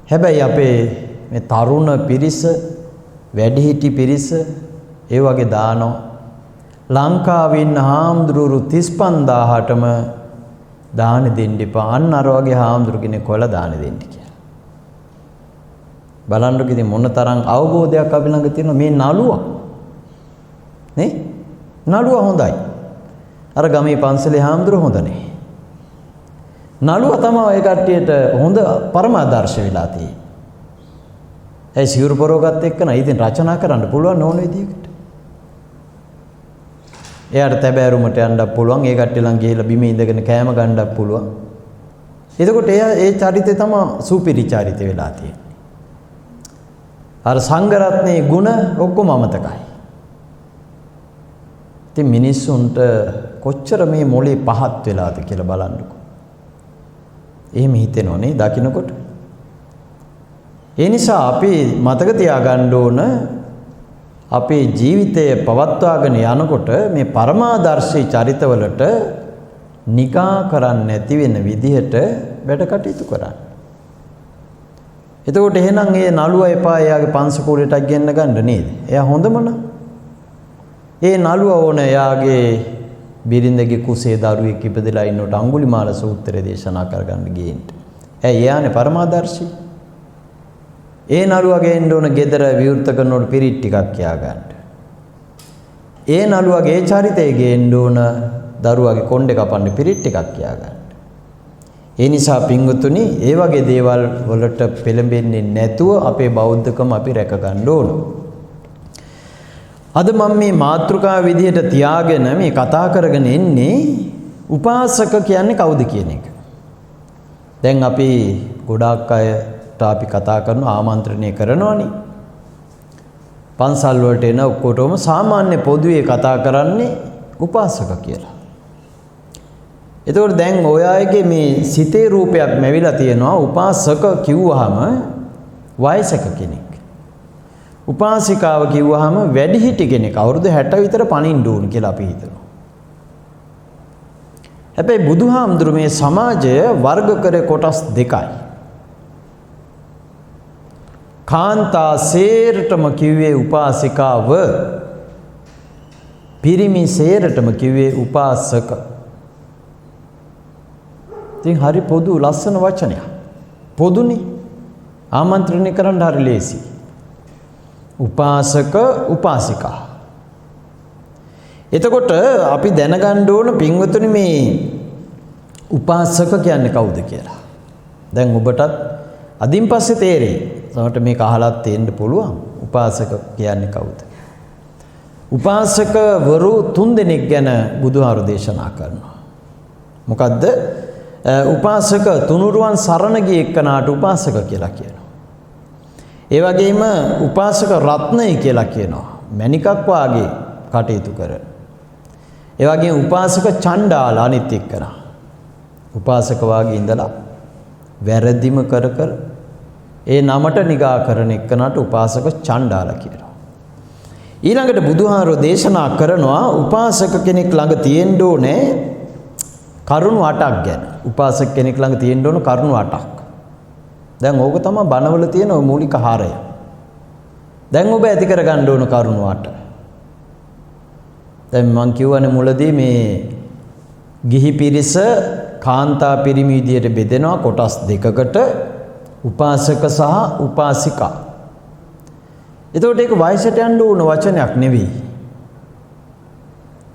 හැබැයි අපේ මේ තරුණ පිරිස වැඩිහිටි පිරිස ඒ වගේ දානවා. ලංකාවේ ඉන්න හාමුදුරුවෝ 35000ටම දාන දෙන්න එපා. අන්න අර වගේ හාමුදුරු කෙනෙක් හොයලා දාන දෙන්න කියලා. බලන්නකො ඉතින් මොන තරම් අවබෝධයක් අපි ළඟ තියෙනවා මේ නළුවා. නේ? නළුවා හොඳයි. අර ගමේ පන්සලේ හාමුදුරුවෝ හොඳ නේ. නළුවා තමයි ඒ කට්ටියට හොඳ පරමාදර්ශ වෙලා තියෙන්නේ. ඒ සිවුරු පොරවගත් එක්කන ඉතින් රචනා කරන්න පුළුවන් ඕන විදිහකට. එයාට තැබෑරුමට යන්නත් පුළුවන්. ඒ කට්ටිය ළඟ ගිහිල්ලා බිම ඉඳගෙන කෑම ගන්නත් පුළුවන්. එතකොට එයා ඒ චරිතය තමයි සුපිරි චරිතය වෙලා තියෙන්නේ. අර සංඝරත්නයේ ගුණ ඔක්කොම අමතකයි. ඉතින් මිනිස්සුන්ට කොච්චර මේ මොලේ පහත් වෙලාද කියලා බලන්නකෝ. එහෙම හිතෙනවනේ දකින්නකොට. ඒ නිසා අපි මතක තියාගන්න ඕන අපේ ජීවිතය පවත්වාගෙන යනකොට මේ පරමාදර්ශී චරිතවලට නිගා කරන්නේ නැති වෙන විදිහට වැඩ කටයුතු කරන්න. එතකොට එහෙනම් ඒ නළුවා එපා එයාගේ පංසකූලයටත් ගෙන්න ගන්න නේද? එයා හොඳම නම්. ඒ නළුවා ඕන එයාගේ බිරිඳගේ කුසේ දරුවෙක් ඉපදලා ඉන්නකොට අඟුලිමාල සූත්‍රය දේශනා කරගන්න ගියින්ට. එයානේ පරමාදර්ශී. ඒ නළුවා ගේන්න ඕන ගෙදර විවෘත කරනකොට පිරිත් ටිකක් කියා ගන්න. ඒ නළුවාගේ චරිතය ගේන්න ඕන දරුවාගේ කොණ්ඩේ කපන්න පිරිත් ටිකක් කියා ගන්න. ඒ නිසා පින්වතුනි ඒ වගේ දේවල් වලට පෙළඹෙන්නේ නැතුව අපේ බෞද්ධකම අපි රැක ගන්න ඕන. අද මම මේ මාතෘකාව විදිහට තියාගෙන මේ කතා කරගෙන ඉන්නේ උපාසක කියන්නේ කවුද කියන එක. දැන් අපි ගොඩාක් අයට අපි කතා කරන ආමන්ත්‍රණය කරනවනේ. පන්සල් වලට එන ඔක්කොටම සාමාන්‍ය පොදුවේ කතා කරන්නේ උපාසක කියලා. එතකොට දැන් ඔය අයගේ මේ සිතේ රූපයක් මැවිලා තියෙනවා උපාසක කිව්වහම වයසක කෙනෙක්. උපාසිකාව කිව්වහම වැඩිහිටි කෙනෙක් අවුරුදු 60 විතර පණින්න ඕන කියලා අපි හිතනවා. හැබැයි බුදුහාමුදුරු මේ සමාජය වර්ග කරේ කොටස් දෙකයි. කාන්තා සේරටම කිව්වේ උපාසිකාව, පිරිමි සේරටම කිව්වේ උපාසක. ඉතින් හරි පොදු ලස්සන වචනයක්. පොදුනේ ආමන්ත්‍රණය කරන්න හරි ලේසි. උපාසක උපාසිකා. එතකොට අපි දැනගන්න ඕන පින්වතුනි මේ උපාසක කියන්නේ කවුද කියලා. දැන් ඔබටත් අදින් පස්සේ තේරෙයි. සමහරට මේක අහලත් තේන්න පුළුවන්. උපාසක කියන්නේ කවුද? උපාසකවරු 3 දෙනෙක් ගැන බුදුහාරු දේශනා කරනවා. මොකද්ද? උපාසක තුනුරුවන් සරණ ගිය එක්කනාට උපාසක කියලා කියනවා. ඒ වගේම උපාසක රත්නය කියලා කියනවා. මණිකක් වාගේ කටයුතු කරන. ඒ වගේම උපාසක චණ්ඩාල අනිත් එක්කනා. උපාසක වාගේ ඉඳලා වැරදිම කර කර ඒ නමට නිගා කරන එක්කනට උපාසක චණ්ඩාල කියනවා. ඊළඟට බුදුහාරෝ දේශනා කරනවා උපාසක කෙනෙක් ළඟ තියෙන්න ඕනේ කරුණු 8ක් ගැන. උපාසක කෙනෙක් ළඟ තියෙන්න ඕන කරුණු 8ක්. දැන් ඕක තමයි බණවල තියෙන මූලික හරය. දැන් ඔබ ඇති කරගන්න ඕන කරුණු 8. දැන් මම කියවනේ මුලදී මේ ගිහි පිරිස කාන්තා පිරිමි විදියට බෙදෙනවා කොටස් දෙකකට උපාසක සහ උපාසිකා. එතකොට ඒක වයසට යන්න ඕන වචනයක් නෙවෙයි.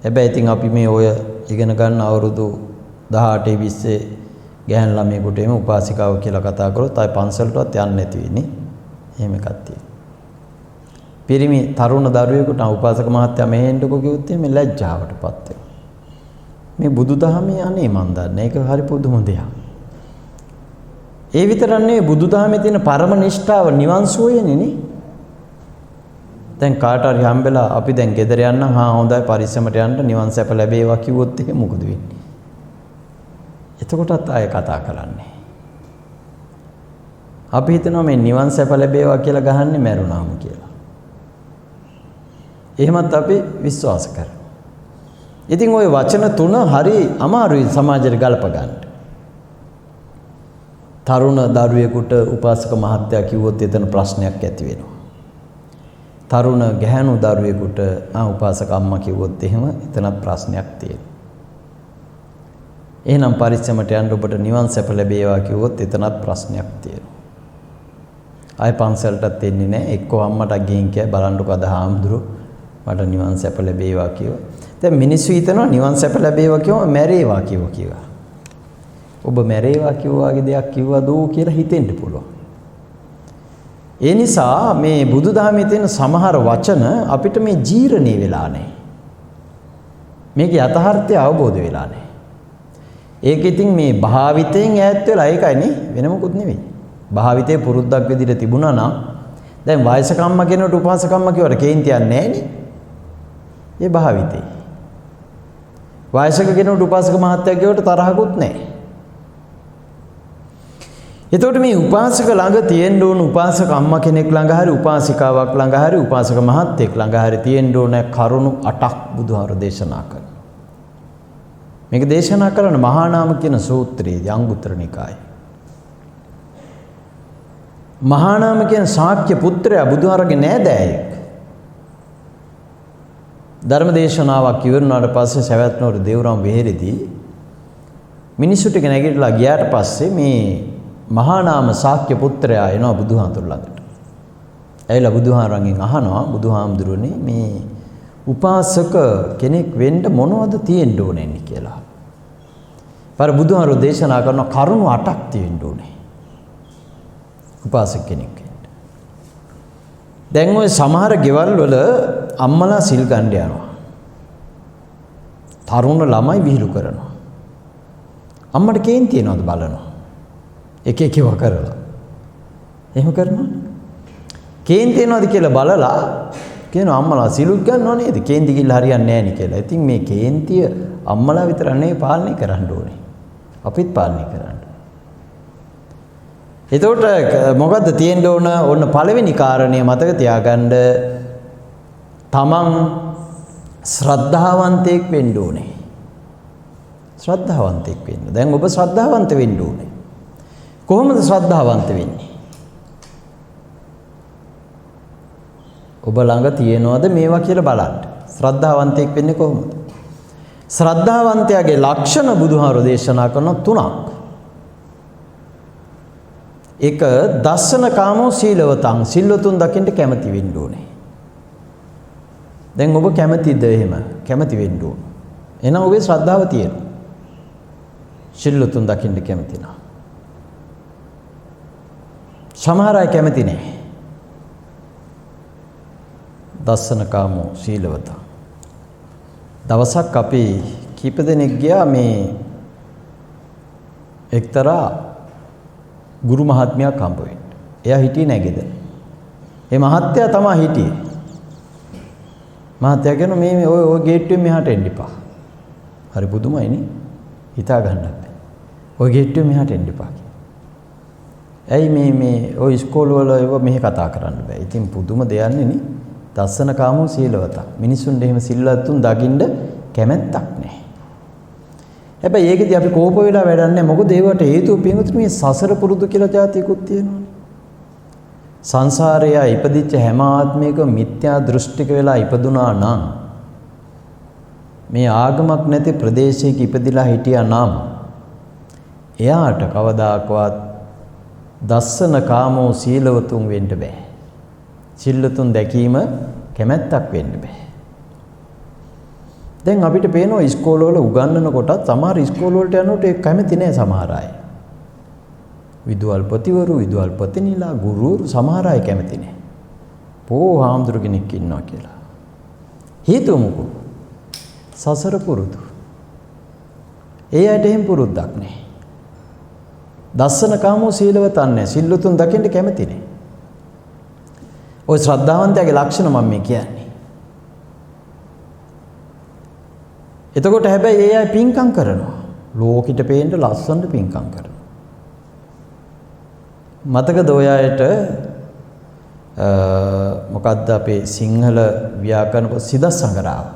හැබැයි ඉතින් අපි මේ ඔය ඉගෙන ගන්න අවුරුදු 18 20 ගැහැණු ළමයෙකුට එමෙ උපාසිකාව කියලා කතා කරොත් ආයි පන්සලටවත් යන්නේ නැති වෙන්නේ. එහෙම එකක් තියෙනවා. පිරිමි තරුණ දරුවෙකුට උපාසක මහත්තයා මෙහෙන්නකෝ කිව්වොත් එමෙ ලැජ්ජාවටපත් වෙනවා. මේ බුදුදහමේ අනේ මන් දන්නේ ඒක හරි පුදුම දෙයක්. ඒ විතරක් නෙවෙයි බුදුදහමේ තියෙන පරම නිෂ්ඨාව නිවන් සුවයනේ නේ. දැන් කාට හරි හම්බෙලා අපි දැන් ගෙදර යන්න හොඳයි පරිස්සමට යන්න නිවන් සැප ලැබේවා කිව්වොත් එහෙම මොකද වෙන්නේ? එතකොටත් ආයෙ කතා කරන්නේ. අපි හිතනවා මේ නිවන් සැප ලැබේවා කියලා ගහන්නේ මැරුණාම කියලා. එහෙමත් අපි විශ්වාස කරනවා. ඉතින් ওই වචන තුන හරි අමාරුයි සමාජයට ගලප ගන්න. තරුණ දරුවෙකුට උපාසක මහත්තයා කිව්වොත් එතන ප්‍රශ්නයක් ඇති වෙනවා. තරුණ ගැහැණු දරුවෙකුට උපාසක අම්මා කිව්වොත් එහෙම එතනත් ප්‍රශ්නයක් තියෙනවා. එහෙනම් පරිස්සමට යන්න ඔබට නිවන් සැප ලැබේවා කිව්වොත් එතනත් ප්‍රශ්නයක් තියෙනවා. ආයි පන්සලටත් එන්නේ නැහැ. එක්කෝ අම්මට ගිහින් කියයි බලන්නකෝ අද හාමුදුරු මට නිවන් සැප ලැබේවා කිව්වා. දැන් මිනිස්සු හිතනවා නිවන් සැප ලැබේවා කියවම මැරේවා කියලා. ඔබ මැරේවා කිව්වාගේ දෙයක් කිව්වද කියලා හිතෙන්න පුළුවන්. ඒ නිසා මේ බුදුදහමේ තියෙන සමහර වචන අපිට මේ ජීර්ණේ වෙලා නැහැ. මේකේ යථාර්ථය අවබෝධ වෙලා නැහැ. ඒක ඉතින් මේ භාවිතයෙන් ඈත් වෙලා ඒකයි නේ වෙන මොකුත් නෙවෙයි. භාවිතේ පුරුද්දක් විදිහට තිබුණා නම් දැන් වයසක අම්මා කෙනෙකුට උපාසක අම්මා කියවට කේන්තියක් නැහැ නේ. ඒ භාවිතේ. වයසක කෙනෙකුට උපාසක මහත්තයා කියවට තරහකුත් නැහැ. එතකොට මේ උපාසක ළඟ තියෙන්න ඕන උපාසක අම්මා කෙනෙක් ළඟ හරි උපාසිකාවක් ළඟ හරි උපාසක මහත්තයෙක් ළඟ හරි තියෙන්න ඕන කරුණු 8ක් බුදුහාර දේශනා කරනවා. මේක දේශනා කරන මහා නාම කියන සූත්‍රයේදී අංගුත්තර නිකායේ. මහා නාම කියන ශාක්‍ය පුත්‍රයා බුදුහාරගේ නෑදෑයෙක්. ධර්ම දේශනාවක් ඉවරුනාට පස්සේ සවැත් නුවර දේවරම් වෙහෙරේදී මිනිස්සු ටික නැගිටලා ගියාට පස්සේ මේ මහා නාම ශාක්‍ය පුත්‍රයා එනවා බුදුහාමුදුර ළඟට. ඇවිල්ලා බුදුහාරගෙන් අහනවා බුදුහාමුදුරනේ මේ උපාසක කෙනෙක් වෙන්න මොනවද තියෙන්න ඕනේ කියලා. පර බුදුහාරෝ දේශනා කරන කරුණු 8ක් තියෙන්න ඕනේ. උපාසක කෙනෙක් වෙන්න. දැන් ওই සමහර ගෙවල් වල අම්මලා සිල් ගන්න යනවා. තරුණ ළමයි විහිළු කරනවා. අම්මට කේන් තියනවද බලනවා. එක එකව කරලා. එහෙම කරනවා. කේන් තියනවද කියලා බලලා කියනවා අම්මලා සිලුත් ගන්නව නේද? කේන්ති කිල්ල හරියන්නේ නැහැ නේ කියලා. ඉතින් මේ කේන්තිය අම්මලා විතර නෙවෙයි පාලනය කරන්න ඕනේ. අපිත් පාලනය කරන්න. එතකොට මොකද්ද තියෙන්න ඕන? ඔන්න පළවෙනි කාරණය මතක තියාගන්න. තමන් ශ්‍රද්ධාවන්තයෙක් වෙන්න ඕනේ. ශ්‍රද්ධාවන්තයෙක් වෙන්න. දැන් ඔබ ශ්‍රද්ධාවන්ත වෙන්න ඕනේ. කොහොමද ශ්‍රද්ධාවන්ත වෙන්නේ? ඔබ ළඟ තියෙනවද මේවා කියලා බලන්න. ශ්‍රද්ධාවන්තයෙක් වෙන්නේ කොහොමද? ශ්‍රද්ධාවන්තයාගේ ලක්ෂණ බුදුහාරෝ දේශනා කරන 3ක්. එක දස්සන කාමෝ සීලවතං සිල්වතුන් දකින්න කැමති වෙන්න ඕනේ. දැන් ඔබ කැමතිද එහෙම? කැමති වෙන්න ඕන. එහෙනම් ඔබේ ශ්‍රද්ධාව තියෙනවා. සිල්වතුන් දකින්න කැමති නා. සමහර අය කැමති නැහැ. දස්සන කාමෝ සීලවතං. දවසක් අපි කීප දෙනෙක් ගියා මේ එක්තරා ගුරු මහත්මයෙක් හම්බ වෙන්න. එයා හිටියේ නැගෙද. ඒ මහත්තයා තමයි හිටියේ. මහත්තයා කියනවා මේ ඔය ගේට්ටුවෙන් මෙහාට එන්න එපා. හරි පුදුමයි නේ. හිතා ගන්නත් බැහැ. ඔය ගේට්ටුවෙන් මෙහාට එන්න එපා. ඇයි මේ ඔය ඉස්කෝල වල ඒව මෙහෙ කතා කරන්න බෑ. ඉතින් පුදුම දෙයක් නේ. දස්සන කාමෝ සීලවත. මිනිසුන්ට එහෙම සිල්වත්තුන් දකින්න කැමැත්තක් නැහැ. හැබැයි ඒකදී අපි කෝප වෙලා වැඩක් නැහැ. මොකද ඒවට හේතුව පින්වතුනි මේ සසර පුරුදු කියලා જાතියකුත් තියෙනවානේ. සංසාරයේ ඉපදිච්ච හැම ආත්මයකම මිත්‍යා දෘෂ්ටික වෙලා ඉපදුනා නම් මේ ආගමක් නැති ප්‍රදේශයක ඉපදිලා හිටියා නම් එයාට කවදාකවත් දස්සන කාමෝ සීලවතුන් වෙන්න බෑ. සිල්ලතුන් දැකීම කැමැත්තක් වෙන්න බෑ. දැන් අපිට පේනවා ඉස්කෝලවල උගන්වන කොටත් සමහර ඉස්කෝලවලට යනකොට ඒක කැමති නෑ සමහර අය. විදුහල්පතිවරු, විදුහල්පතිනිලා, ගුරුවරු සමහර අය කැමති නෑ. හාමුදුරු කෙනෙක් ඉන්නවා කියලා. හේතුව මොකෝ? සසර පුරුදු. ඒ අයට එහෙම පුරුද්දක් නෑ. දස්සන කාමෝ සීලවතන්නේ සිල්ලුතුන් දකින්න කැමති නෑ. ඔය ශ්‍රද්ධාවන්තයාගේ ලක්ෂණ මම මේ කියන්නේ. එතකොට හැබැයි ඒ අය පින්කම් කරනවා. ලෝකෙට පේන්න ලස්සනට පින්කම් කරනවා. මතකද ඔය අයට මොකද්ද අපේ සිංහල ව්‍යාකරණ පොත සිදස්සංගරාව.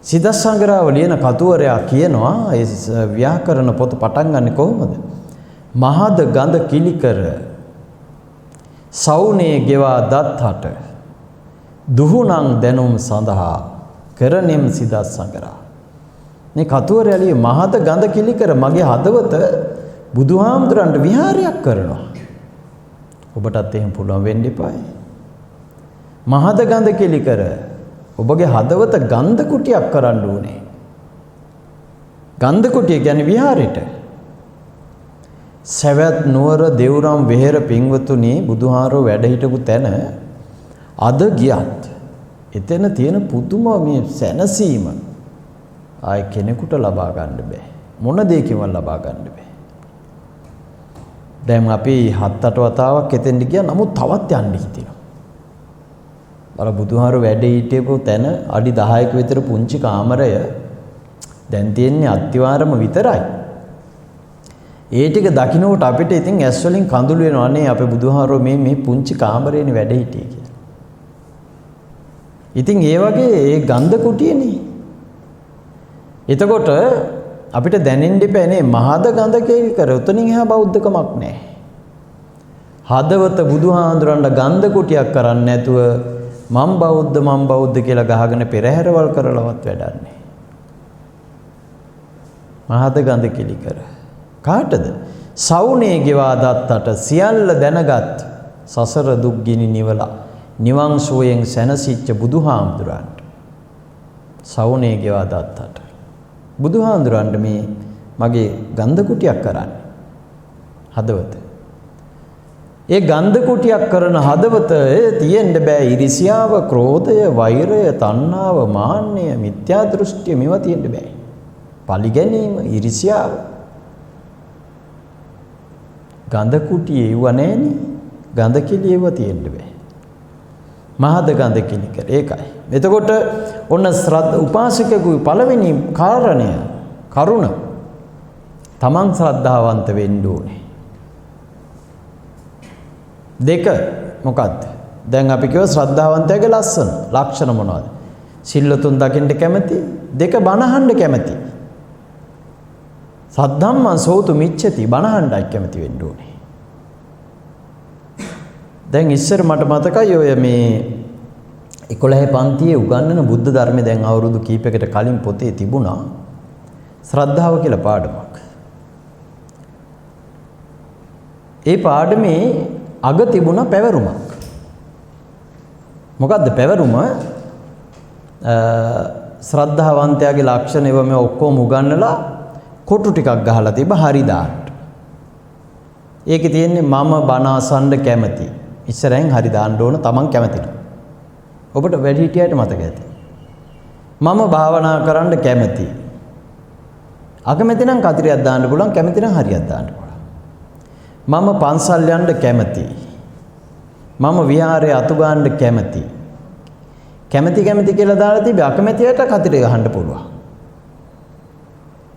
සිදස්සංගරාව ලියන කතුවරයා කියනවා ඒ ව්‍යාකරණ පොත පටන් ගන්නෙ කොහොමද? මහද ගඳ කිලිකර සෞනේ ගෙවා දත්හට දුහුණං දැනුම් සඳහා කරනෙම් සිදස්සංගරා. මේ කතුවරයා ලිය මහද ගඳ කිලිකර මගේ හදවත බුදුහාමුදුරන්ට විහාරයක් කරනවා. ඔබටත් එහෙම පුළුවන් වෙන්න එපායි. මහද ගඳ කිලිකර ඔබගේ හදවත ගන්ධ කුටියක් කරන්න ඕනේ. ගන්ධ කුටිය කියන්නේ විහාරෙට. සවැත් නුවර දෙව්රම් වෙහෙර පින්වතුනි බුදුහාරෝ වැඩ හිටපු තැන අද ගියත් එතන තියෙන පුදුම මේ සැනසීම ආය කෙනෙකුට ලබා ගන්න බෑ. මොන දෙයකින්වත් ලබා ගන්න බෑ. දැන් අපි 7-8 වතාවක් එතෙන්ට ගියා. නමුත් තවත් යන්න හිතෙනවා. අර බුදුහාරෝ වැඩ හිටපු තැන අඩි 10ක විතර පුංචි කාමරය දැන් තියෙන්නේ අත්තිවාරම විතරයි. ඒ ටික දකින්නකොට අපිට ඉතින් ඇස් වලින් කඳුළු වෙනවා නේ අපේ බුදුහාරෝ මේ පුංචි කාමරේනේ වැඩ හිටියේ කියලා. ඉතින් ඒ වගේ ඒ ගන්ධ කුටියනේ. එතකොට අපිට දැනෙන්න ඉපැනේ මහද ගඳ කේල් කර උතනින් එහා බෞද්ධකමක් නැහැ. හදවත බුදුහාඳුරන්ට ගන්ධ කුටියක් කරන්නේ නැතුව මම් බෞද්ධ කියලා ගහගෙන පෙරහැරවල් කරලවත් වැඩක් නැහැ. මහද ගඳ කෙලි කර කාටද? සෞනේ ගෙවා දත්තට සියල්ල දැනගත් සසර දුක් ගිනි නිවලා නිවන් සෝයෙන් සැනසීච්ච බුදුහාමුදුරන්ට සෞනේ ගෙවා දත්තට බුදුහාමුදුරන්ට මේ මගේ ගන්ධ කුටියක් කරන්නේ හදවත. ඒ ගන්ධ කුටියක් කරන හදවත තියෙන්න බෑ ඉරිසියාව, ක්‍රෝධය, වෛරය, තණ්හාව, මාන්නය, මිත්‍යා දෘෂ්ටිය මේවා තියෙන්න බෑ. පරිගැනීම, ඉරිසියාව. ගන්ධ කුටියේ යුව නැහෙනි. ගන්ධ කිලියව තියෙන්න බෑ. මහද ගන්ධ කිලි කර ඒකයි. එතකොට ඔන්න උපාසකයෙකුගේ පළවෙනි කාරණය කරුණ තමන් ශ්‍රද්ධාවන්ත වෙන්න ඕනේ. දෙක මොකද්ද? දැන් අපි කියව ශ්‍රද්ධාවන්තයාගේ ලක්ෂණ මොනවද? සිල්ලතුන් දකින්න කැමති, දෙක බණහන්න කැමති. සද්ධම්මං සෝතු මිච්ඡති බණහන්නයි කැමති වෙන්න ඕනේ. දැන් ඉස්සර මට මතකයි ඔය මේ 11 පන්තියේ උගන්වන බුද්ධ ධර්මයේ දැන් අවුරුදු කීපයකට කලින් පොතේ තිබුණා ශ්‍රද්ධාව කියලා පාඩමක්. ඒ පාඩමේ අග තිබුණ පැවරුමක්. මොකද්ද පැවරුම? ශ්‍රද්ධාවන්තයාගේ ලක්ෂණ ඒවා මේ ඔක්කොම උගන්වලා කොටු ටිකක් ගහලා තිබ්බ හරි දාන්න. ඒකේ තියෙන්නේ මම බණ අසන්න කැමති. ඉස්සරහින් හරි දාන්න ඕන තමන් කැමතිද? ඔබට වැඩි හිටියට මතක ඇති. මම භාවනා කරන්න කැමති. අකමැති නම් කතිරියක් දාන්න පුළුවන්, කැමති නම් හරියක් දාන්න පුළුවන්. මම පන්සල් යන්න කැමති. මම විහාරයේ අතු ගන්න කැමති. කැමති කියලා දාලා තිබ්බ අකමැතියට කතිරිය ගහන්න පුළුවන්.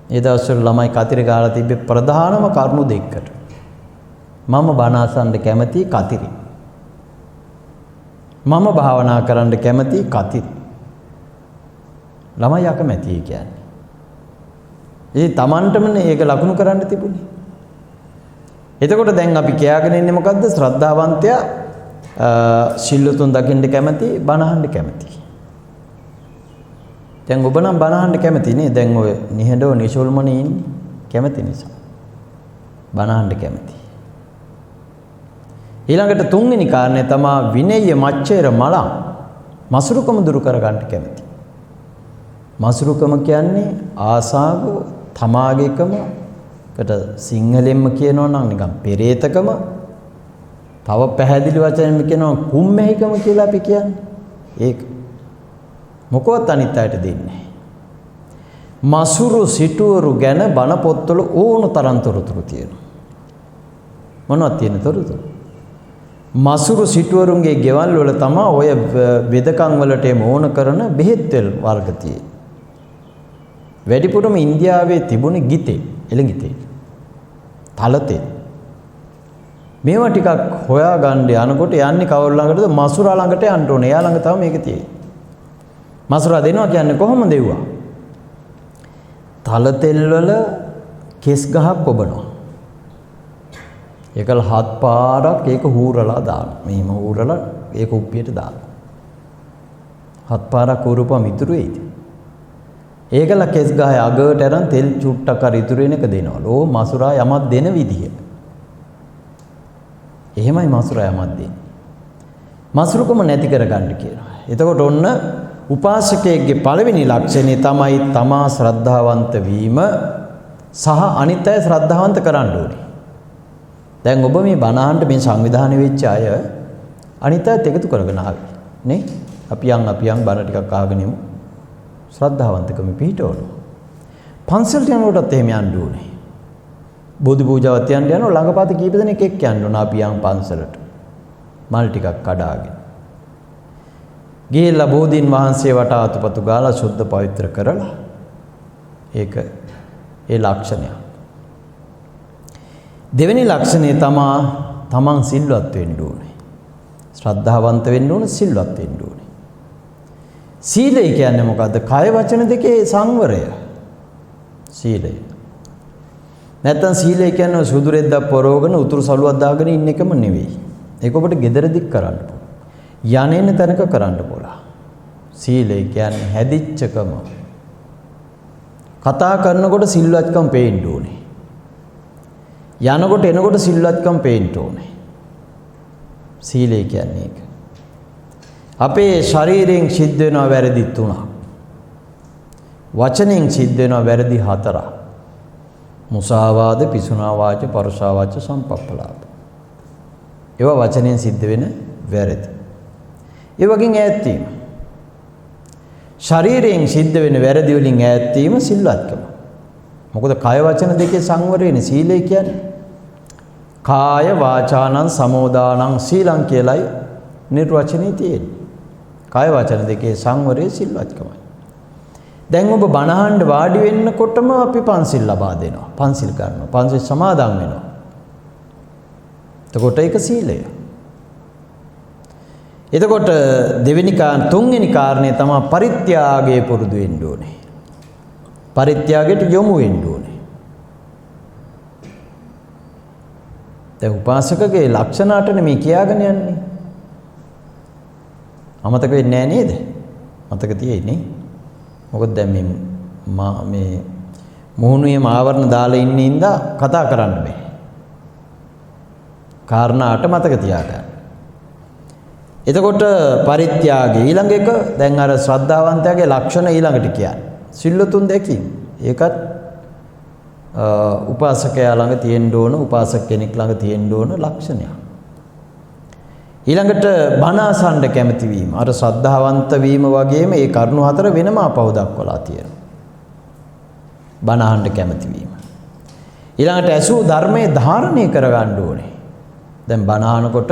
ඒ දවස්වල ළමයි කතිරිය ගහලා තිබ්බේ ප්‍රධානම කරුණු දෙකකට. මම බණ අසන්න කැමති කතිරිය. මම භාවනා කරන්න කැමති කති. ළමයි අකමැති කියන්නේ. ඒ Tamanටමනේ ඒක ලකුණු කරන්න තිබුණේ. එතකොට දැන් අපි කියාගෙන ඉන්නේ මොකද්ද? ශ්‍රද්ධාවන්තයා සිල්ලුතුන් දකින්න කැමති, බණ අහන්න කැමති. දැන් ඔබ නම් බණ අහන්න කැමති නේ. දැන් ඔය නිහඬව නිසල්මනේ ඉන්නේ කැමති නිසා. බණ අහන්න කැමති. ඊළඟට තුන්වෙනි කාරණේ තමයි විනය්‍ය මච්චේර මලං මසුරුකම දුරු කර ගන්න කැමති. මසුරුකම කියන්නේ ආසාව තමාගේකමකට සිංහලෙන්ම කියනවා නම් නිකන් පෙරේතකම, තව පැහැදිලි වචනෙන් කියනවා කුම්මැහිකම කියලා අපි කියන්නේ. ඒක මොකවත් අනිත් අයට දෙන්නේ. මසුරු සිටුවරු ගැන බණ පොත්වල ඕන තරම් තොරතුරු තියෙනවා. මොනවද තියෙන තොරතුරු? මසුරු සිටුවරුන්ගේ ගෙවල් වල තමයි ඔය වෙදකම් වලට ඕන කරන බෙහෙත් වර්ග තියෙන්නේ. වැඩිපුරම ඉන්දියාවේ තිබුණේ ගිතේ, එළඟිතේ, තලතේ. මේවා ටිකක් හොයාගන්න යනකොට යන්නේ කවුරු ළඟටද? මසුරා ළඟට යන්න ඕනේ. එයා ළඟ තමයි මේක තියෙන්නේ. මසුරා දෙනවා කියන්නේ කොහොමද දෙව්වා? තලතෙල් වල කෙස් ගහක් ඔබනවා. ඒකල 7 පාරක් ඒක හූරලා දානවා. මෙහිම හූරලා ඒක උප්පියට දානවා. 7 පාරක් හූරුපම ඉතුරු වෙයිද? ඒකල කෙස් ගහේ අගට අරන් තෙල් චුට්ටක් අර ඉතුරු වෙන එක දෙනවලු. ඕ මසුරා යමක් දෙන විදිය. එහෙමයි මසුරා යමක් දෙන්නේ. මසුරුකම නැති කරගන්න කියනවා. එතකොට ඔන්න උපාසකයෙක්ගේ පළවෙනි ලක්ෂණය තමයි තමා ශ්‍රද්ධාවන්ත වීම සහ අනිත් අය ශ්‍රද්ධාවන්ත කරන්න ඕනේ. දැන් ඔබ මේ බණ අහන්න මේ සංවිධානය වෙච්ච අය අනිත් අයත් එකතු කරගෙන ආවේ නේ. අපි යන් බණ ටිකක් අහගෙන යමු. ශ්‍රද්ධාවන්තකම පිහිටවනවා. පන්සලට යනකොටත් එහෙම යන්න ඕනේ. බෝධි පූජාවත් යන්න යනවා ළඟපාත කීප දෙනෙක් එක්ක යන්න ඕන අපි යන් පන්සලට. මල් ටිකක් කඩාගෙන. ගිහිල්ලා බෝධීන් වහන්සේ වටා අතුපතු ගාලා සුද්ධ පවිත්‍ර කරලා ඒක ඒ ලක්ෂණය. දෙවෙනි ලක්ෂණය තමා තමන් සිල්වත් වෙන්න ඕනේ. ශ්‍රද්ධාවන්ත වෙන්න ඕනේ, සිල්වත් වෙන්න ඕනේ. සීලය කියන්නේ මොකද්ද? කය වචන දෙකේ සංවරය. සීලය. නැත්තම් සීලය කියන්නේ සුදු රෙද්දක් පොරවගෙන උතුරු සළුවක් දාගෙන ඉන්න එකම නෙවෙයි. ඒක ඔබට gederdik කරන්න පුළුවන්. යන්නේන තැනක කරන්න පුළුවන්. සීලය කියන්නේ හැදිච්චකම. කතා කරනකොට සිල්වත්කම් පේන්න ඕනේ. යනකොට එනකොට සිල්වත්කම් පේන්න ඕනේ. සීලය කියන්නේ ඒක. අපේ ශරීරයෙන් සිද්ධ වෙනවා වැරදි 3ක්. වචනෙන් සිද්ධ වෙනවා වැරදි 4ක්. මුසාවාද, පිසුනා වාච, පරුසා වාච, සම්පප්පලාප. ඒවා වචනෙන් සිද්ධ වෙන වැරදි. ඒ වගේම ඈත් වීම. ශරීරයෙන් සිද්ධ වෙන වැරදි වලින් ඈත් වීම සිල්වත්කම. මොකද කය වචන දෙකේ සංවරයනේ සීලය කියන්නේ. කාය වාචානං සමෝදානං සීලං කියලායි නිර්වචනයේ තියෙන්නේ. කය වචන දෙකේ සංවරයේ සිල්වත්කමයි. දැන් ඔබ බණ අහන්න වාඩි වෙන්නකොටම අපි පන්සිල් ලබා දෙනවා. පන්සිල් ගන්නවා. පන්සිල් සමාදන් වෙනවා. එතකොට ඒක සීලය. එතකොට තුන්වෙනි කාරණේ තමයි පරිත්‍යාගය පුරුදු වෙන්න ඕනේ. පරිත්‍යාගයට යොමු වෙන්න ඕනේ. දැන් උපාසකගේ ලක්ෂණ 8නේ මේ කියාගෙන යන්නේ. අමතක වෙන්නේ නැහැ නේද? මතක තියෙන්නේ. මොකද දැන් මේ මොහුනුයේ ආවරණ දාලා ඉන්න ඉඳා කතා කරන්න බෑ. කාරණා 8 මතක තියාගන්න. එතකොට පරිත්‍යාගය ඊළඟ එක දැන් අර ශ්‍රද්ධාවන්තයාගේ ලක්ෂණ ඊළඟට කියන්නේ. සිල්ලුතුන් දැකීම. ඒකත් උපාසකයා ළඟ තියෙන්න ඕන, උපාසක කෙනෙක් ළඟ තියෙන්න ඕන ලක්ෂණයක්. ඊළඟට බණ අසන්න කැමති වීම. අර ශ්‍රද්ධාවන්ත වීම වගේම මේ කරුණු 4 වෙනම අපව දක්වලා තියෙනවා. බණ අහන්න කැමති වීම. ඊළඟට ඇසූ ධර්මයේ ධාරණය කරගන්න ඕනේ. දැන් බණ අහනකොට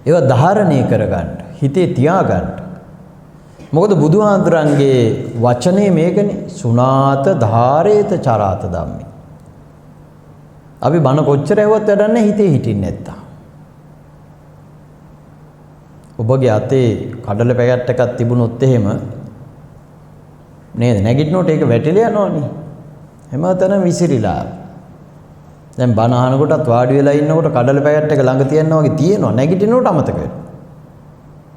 ඒවා ධාරණය කරගන්න, හිතේ තියාගන්න. මොකද බුදුහාඳුරන්ගේ වචනේ මේකනේ සුනාත ධාරේත චරාත ධම්මේ. අපි බණ කොච්චර ඇහුවත් වැඩක් නැහැ හිතේ හිටින්නේ නැත්තම්. ඔබගේ අතේ කඩල පැකට් එකක් තිබුණොත් එහෙම නේද නැගිටිනකොට ඒක වැටිලා යනවනේ. හැමතැනම විසිරිලා. දැන් බණ අහනකොටත් වාඩි වෙලා ඉන්නකොට කඩල පැකට් එක ළඟ තියනවා වගේ තියෙනවා. නැගිටිනකොට අමතක වෙනවා.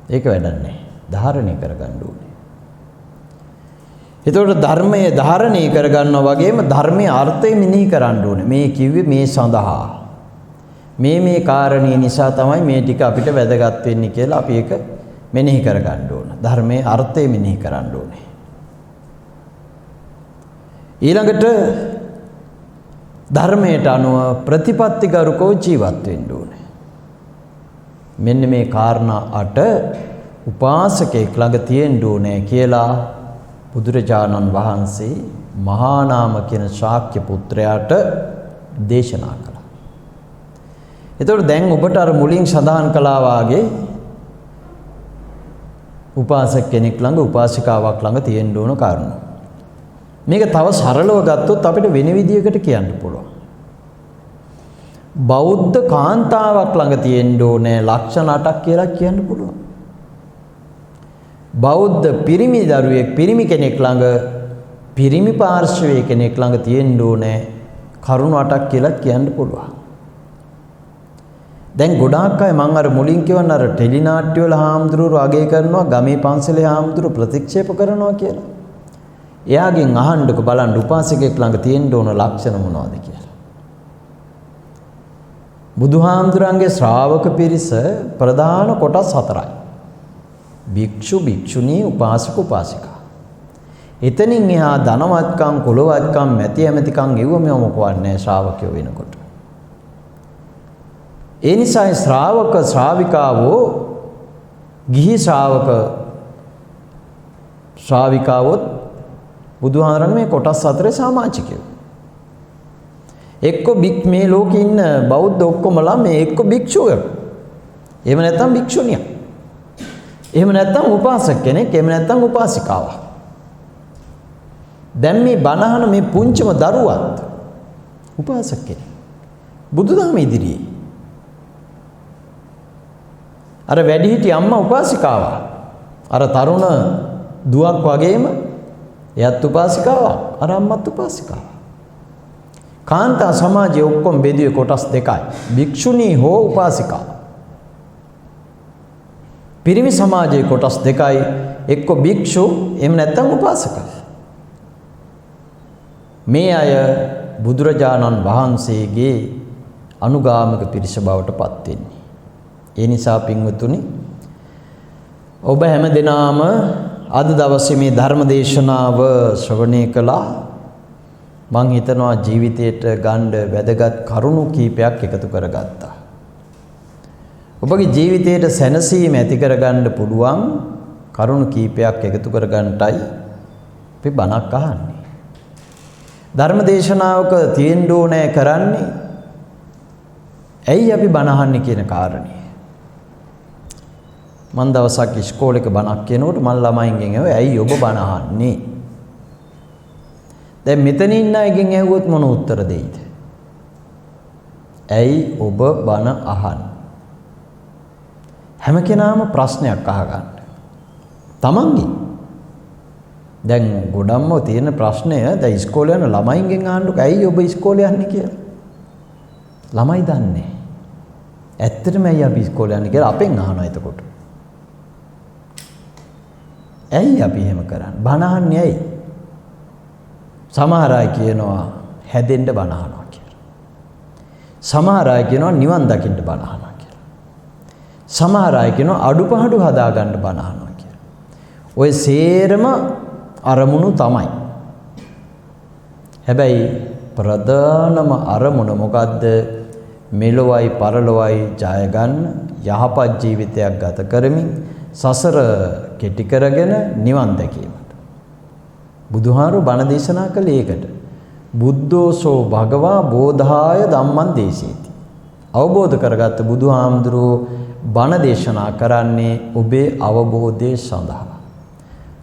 ඒක වැඩක් නැහැ. ධාරණය කරගන්න ඕනේ. එතකොට ධර්මයේ ධාරණය කරගන්නවා වගේම ධර්මයේ අර්ථය මෙනෙහි කරන්න ඕනේ. මේ කිව්වේ මේ සඳහා. මේ කාරණේ නිසා තමයි මේ ටික අපිට වැදගත් වෙන්නේ කියලා අපි ඒක මෙනෙහි කරගන්න ඕන. ධර්මයේ අර්ථය මෙනෙහි කරන්න ඕනේ. ඊළඟට ධර්මයට අනුව ප්‍රතිපත්තිගරුකව ජීවත් වෙන්න ඕනේ. මෙන්න මේ කාරණා 8 උපාසකෙක් ළඟ තියෙන්න ඕනේ කියලා බුදුරජාණන් වහන්සේ මහා නාම කියන ශාක්‍ය පුත්‍රයාට දේශනා කළා. එතකොට දැන් ඔබට අර මුලින් සඳහන් කළා වාගේ උපාසක කෙනෙක් ළඟ උපාසිකාවක් ළඟ තියෙන්න ඕන කාරණා. මේක තව සරලව ගත්තොත් අපිට වෙන විදියකට කියන්න පුළුවන්. බෞද්ධ කාන්තාවක් ළඟ තියෙන්න ඕනේ ලක්ෂණ 8ක් කියලා කියන්න පුළුවන්. බෞද්ධ පිරිමි දරුවෙක් පිරිමි කෙනෙක් ළඟ පිරිමි පාර්ශවයේ කෙනෙක් ළඟ තියෙන්න ඕනේ කරුණු 8ක් කියලා කියන්න පුළුවන්. දැන් ගොඩාක් අය මම අර මුලින් කියවන අර ටෙලි නාට්‍ය වල හාමුදුරුවෝ අගය කරනවා ගමේ පන්සලේ හාමුදුරුවෝ ප්‍රතික්ෂේප කරනවා කියලා. එයාගෙන් අහන්නකො බලන්න උපාසකෙක් ළඟ තියෙන්න ඕන ලක්ෂණ මොනවද කියලා. බුදුහාමුදුරන්ගේ ශ්‍රාවක පිරිස ප්‍රධාන කොටස් 4යි. භික්ෂු භික්ෂුණී උපාසක උපාසිකා. එතනින් එහා ධනවත්කම් කුලවත්කම් මැති ඇමතිකම් ඉව මෙව මොකවන්නේ ශ්‍රාවකයෝ වෙනකොට. ඒ නිසා ශ්‍රාවක ශ්‍රාවිකාවෝ ගිහි ශ්‍රාවිකාවොත් බුදුහාමරණ මේ කොටස් 4 සමාජිකයෝ. එක්ක මේ ලෝකේ ඉන්න බෞද්ධ ඔක්කොමලා මේ එක්ක භික්ෂුවෝ. එහෙම නැත්නම් භික්ෂුණියක්. එහෙම නැත්නම් උපාසක කෙනෙක්, එහෙම නැත්නම් උපාසිකාවක්. දැන් මේ බණහන මේ පුංචිම දරුවත් උපාසක කෙනෙක්. බුදුදහම ඉදිරියේ. අර වැඩිහිටි අම්මා උපාසිකාවක්. අර තරුණ දුවක් වගේම එයත් උපාසිකාවක්. අර අම්මත් උපාසිකාවක්. කාන්තා සමාජයේ ඔක්කොම බෙදුවේ කොටස් දෙකයි. භික්ෂුණී හෝ උපාසිකා. පිරිමි සමාජයේ කොටස් දෙකයි. එක්ක භික්ෂු එහෙම නැත්නම් උපාසක. මේ අය බුදුරජාණන් වහන්සේගේ අනුගාමික පිරිස බවට පත් වෙන්නේ. ඒ නිසා පින්වතුනි ඔබ හැම දිනාම අද දවසේ මේ ධර්ම දේශනාව ශ්‍රවණය කළා. මං හිතනවා ජීවිතයට ගන්න වැදගත් කරුණු කීපයක් එකතු කරගත්තා. ඔබගේ ජීවිතයට සැනසීම ඇති කරගන්න පුළුවන් කරුණු කීපයක් එකතු කරගන්නටයි අපි බණක් අහන්නේ. ධර්ම දේශනාවක තියෙන්න ඕනේ කරන්නේ ඇයි අපි බණ අහන්නේ කියන කාරණේ. මන් දවසක් ඉස්කෝලේක බණක් කියනකොට මම ළමයින්ගෙන් ඇහුවා ඇයි ඔබ බණ අහන්නේ? දැන් මෙතන ඉන්න අයගෙන් ඇහුවොත් මොන උත්තර දෙයිද? ඇයි ඔබ බණ අහන්නේ? හැම කෙනාම ප්‍රශ්නයක් අහගන්න. තමන්ගේ. දැන් ගොඩක්ම තියෙන ප්‍රශ්නය දැන් ඉස්කෝලේ යන ළමයින්ගෙන් අහන්නකො ඇයි ඔබ ඉස්කෝලේ යන්නේ කියලා. ළමයි දන්නේ. ඇත්තටම ඇයි අපි ඉස්කෝලේ යන්නේ කියලා අපෙන් අහනවා එතකොට. ඇයි අපි එහෙම කරන්නේ? බණ අහන්නේ ඇයි? සමහර අය කියනවා හැදෙන්න බණ අහනවා කියලා. සමහර අය කියනවා නිවන් දකින්න බණ අහනවා කියලා. සමහර අය කියනවා අඩුපාඩු හදාගන්න බණ අහනවා කියලා. ඔය සේරම අරමුණු තමයි. හැබැයි ප්‍රධානම අරමුණ මොකද්ද? මෙලොවයි පරලොවයි ජය ගන්න යහපත් ජීවිතයක් ගත කරමින් සසර කෙටි කරගෙන නිවන් දැකීමට. බුදුහාරු බණ දේශනා කළේ ඒකට. බුද්ධෝසෝ භගවා බෝධාය ධම්මං දේශේති. අවබෝධ කරගත්ත බුදුහාමුදුරුවෝ බණ දේශනා කරන්නේ ඔබේ අවබෝධය සඳහා.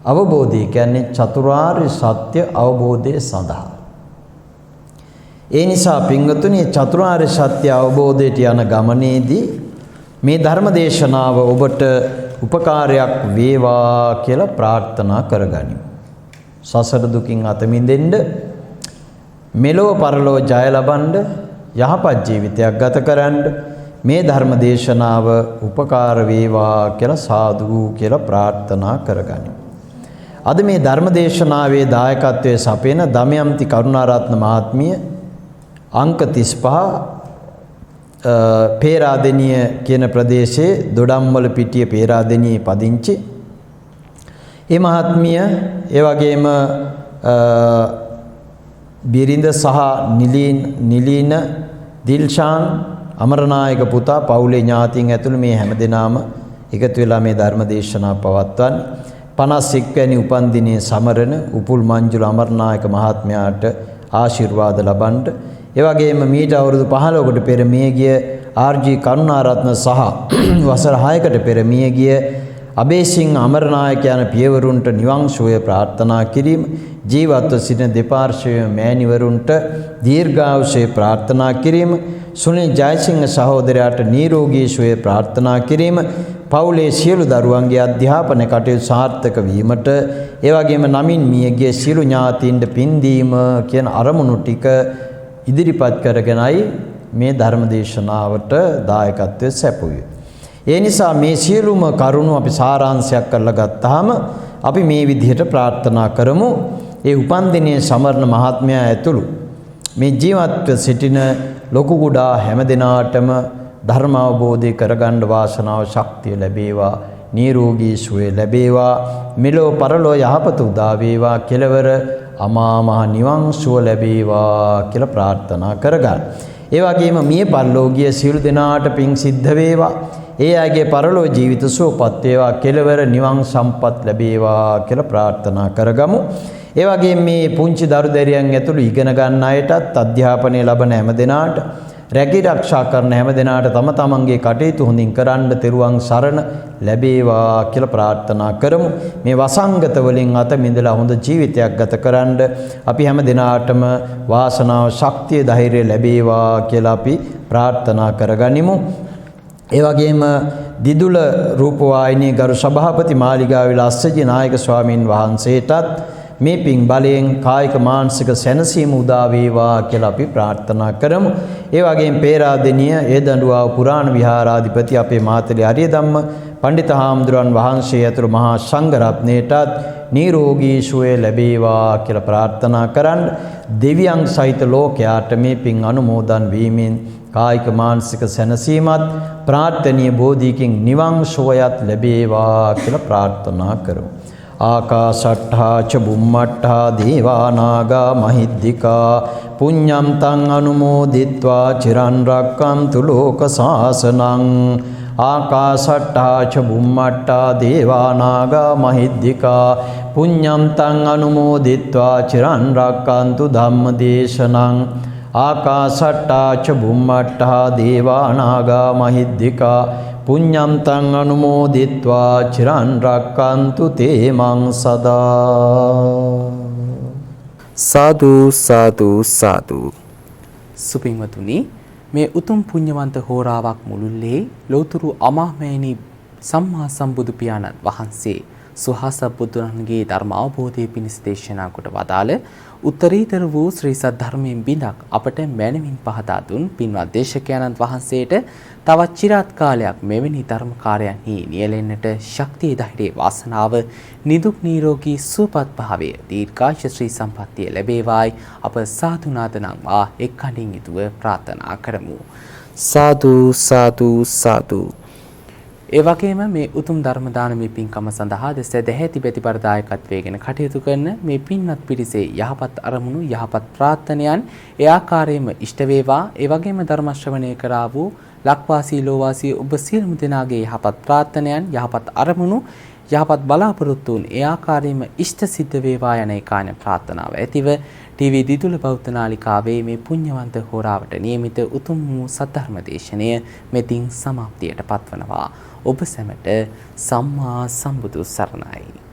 අවබෝධය කියන්නේ චතුරාර්ය සත්‍ය අවබෝධය සඳහා. ඒ නිසා පින්වතුනි චතුරාර්ය සත්‍ය අවබෝධයට යන ගමනේදී මේ ධර්ම දේශනාව ඔබට උපකාරයක් වේවා කියලා ප්‍රාර්ථනා කරගනිමු. සසර දුකින් අත මිදෙන්න මෙලොව පරලොව ජය ලබන්න යහපත් ජීවිතයක් ගත කරන්න මේ ධර්ම දේශනාව උපකාර වේවා කියලා සාදු කියලා ප්‍රාර්ථනා කරගනිමු. අද මේ ධර්ම දේශනාවේ දායකත්වයේ සපයන දමයන්ති කරුණාරත්න මහත්මිය අංක 35 පේරාදෙණිය කියන ප්‍රදේශයේ දොඩම්වල පිටිය පේරාදෙණියේ පදිංචි. මේ මහත්මිය ඒ වගේම බිරිඳ සහ නිලීන දිල්ෂාන් අමරනායක පුතා පවුලේ ඥාතීන් ඇතුළු මේ හැමදෙනාම එකතු වෙලා මේ ධර්ම දේශනාව පවත්වන්නේ 51 වැනි උපන්දිනයේ සමරන උපුල් මංජුල අමරනායක මහත්මයාට ආශිර්වාද ලබන්න. ඒ වගේම මීට අවුරුදු 15කට පෙර මියගිය ආර්.ජී. කරුණාරත්න සහ වසර 6කට පෙර මියගිය අබේසිංහ අමරනායක යන පියවරුන්ට නිවන් සුවය ප්‍රාර්ථනා කිරීම, ජීවත්ව සිටින දෙපාර්ශ්වයේ මෑණිවරුන්ට දීර්ඝායුෂය ප්‍රාර්ථනා කිරීම, සුනිල් ජයසිංහ සහෝදරයාට නිරෝගී සුවය ප්‍රාර්ථනා කිරීම, පවුලේ සියලු දරුවන්ගේ අධ්‍යාපන කටයුතු සාර්ථක වීමට, ඒ වගේම නමින් මියගිය සියලු ඥාතීන්ට පින් දීම කියන අරමුණු ටික ඉදිරිපත් කරගෙනයි මේ ධර්ම දේශනාවට දායකත්වයේ සැපුවේ. ඒ නිසා මේ සියලුම කරුණු අපි සාරාංශයක් කරලා ගත්තාම අපි මේ විදිහට ප්‍රාර්ථනා කරමු. ඒ උපන්දිනයේ සමරන මහත්මයා ඇතුළු මේ ජීවත්ව සිටින ලොකු කුඩා හැම දිනාටම ධර්ම අවබෝධය කරගන්න වාසනාව ශක්තිය ලැබේවා, නිරෝගී සුවය ලැබේවා, මෙලොව පරලොව යහපත උදා වේවා, කෙලවර අමා මහ නිවන් සුව ලැබේවා කියලා ප්‍රාර්ථනා කරගන්න. ඒ වගේම මිය පරලෝකීය සියලු දෙනාට පින් සිද්ධ වේවා. ඒ අයගේ පරලෝ ජීවිත සුවපත් වේවා, කෙලවර නිවන් සම්පත් ලැබේවා කියලා ප්‍රාර්ථනා කරගමු. ඒ වගේම මේ පුංචි දරු දැරියන් ඇතුළු ඉගෙන ගන්න අයටත්, අධ්‍යාපනය ලබන හැම දෙනාට, රැකී ආරක්ෂා කරන හැම දෙනාට තම තමන්ගේ කටයුතු හොඳින් කරන්න තෙරුවන් සරණ ලැබේවා කියලා ප්‍රාර්ථනා කරමු. මේ වසංගත වලින් අත මිදලා හොඳ ජීවිතයක් ගත කරන්න අපි හැම දිනාටම වාසනාව, ශක්තිය, ධෛර්යය ලැබේවා කියලා අපි ප්‍රාර්ථනා කරගනිමු. ඒ වගේම දිදුල රූපවාහිනී ගරු සභාපති මාලිගාවේ ලස්සජි නායක ස්වාමින් වහන්සේටත් මේ පින් බලයෙන් කායික මානසික සැනසීම උදා වේවා කියලා අපි ප්‍රාර්ථනා කරමු. ඒ වගේම පේරාදෙණිය ඒදඬුවාව පුරාණ විහාරාධිපති අපේ මාතලේ අරියධම්ම පණ්ඩිත හාමුදුරන් වහන්සේ ඇතුළු මහා සංඝ රත්නයටත් නිරෝගී සුවය ලැබේවා කියලා ප්‍රාර්ථනා කරන්න. දෙවියන් සහිත ලෝකයාට මේ පින් අනුමෝදන් වීමෙන් කායික මානසික සැනසීමත් ප්‍රාර්ථනීය බෝධියකින් නිවන් සුවයත් ලැබේවා කියලා ප්‍රාර්ථනා කරමු. ආකාශට්ඨා ච බුම්මට්ඨා දේවා නාග මහිද්దికා පුඤ්ඤම් තං අනුමෝදිත්වා චිරන් රක්ඛන්තු ලෝක සාසනං. ආකාශට්ඨා ච බුම්මට්ඨා දේවා නාග මහිද්దికා පුඤ්ඤම් තං අනුමෝදිත්වා චිරන් රක්ඛන්තු ධම්ම දේශනං. ආකාශට්ඨා ච බුම්මට්ඨා දේවා නාග මහිද්దికා පුඤ්ඤම් තං අනුමෝදිත්වා චිරන් රක්ඛන්තු තේ මං සදා. සාදු සාදු සාදු. සුපින්වතුනි, මේ උතුම් පුණ්‍යවන්ත හෝරාවක් මුළුල්ලේ ලෝතුරු අමාමෑණි සම්මා සම්බුදු පියාණන් වහන්සේ සුහස බුදුරන්ගේ ධර්ම අවබෝධය පිණිස දේශනා කොට වදාළ උත්තරීතර වූ ශ්‍රී සද්ධර්මයෙන් බිඳක් අපට මැනවින් පහදා දුන් පින්වත් දේශකයන්න් වහන්සේට තවත් চিරාත් කාලයක් මෙවැනි ධර්ම කාර්යයන්හි නියැලෙන්නට ශක්තිය, ධෛර්යය, වාසනාව, නිදුක් නිරෝගී සුවපත් භාවය, දීර්ඝායුෂ ශ්‍රී සම්පන්නිය ලැබේවායි අප සාදුනාද නම්වා එක් කණින් යුතුව ප්‍රාර්ථනා කරමු. සාදු සාදු සාදු. ඒ වගේම මේ උතුම් ධර්ම දානමය පින්කම සඳහා දෙස දැහැති ප්‍රතිපර දායකත්වයෙන් කටයුතු කරන මේ පින්වත් පිරිසේ යහපත් අරමුණු, යහපත් ප්‍රාර්ථනයන් ඒ ආකාරයෙන්ම ඉෂ්ට වේවා. ඒ වගේම ධර්ම ශ්‍රවණය කරා වූ ලක්වාසී ලෝවාසී ඔබ සියලුම දෙනාගේ යහපත් ප්‍රාර්ථනයන්, යහපත් අරමුණු, යහපත් බලාපොරොත්තුන් ඒ ආකාරයෙන්ම ඉෂ්ට සිද්ධ වේවා යන ඒකාන ප්‍රාර්ථනාව ඇතිව ටීවී දිදුල බෞද්ධ නාලිකාවේ මේ පුණ්‍යවන්ත හෝරාවට නියමිත උතුම් වූ සද්ධර්ම දේශනය මෙතින් සමාප්තියට පත්වනවා. ඔබ සැමට සම්මා සම්බුදු සරණයි.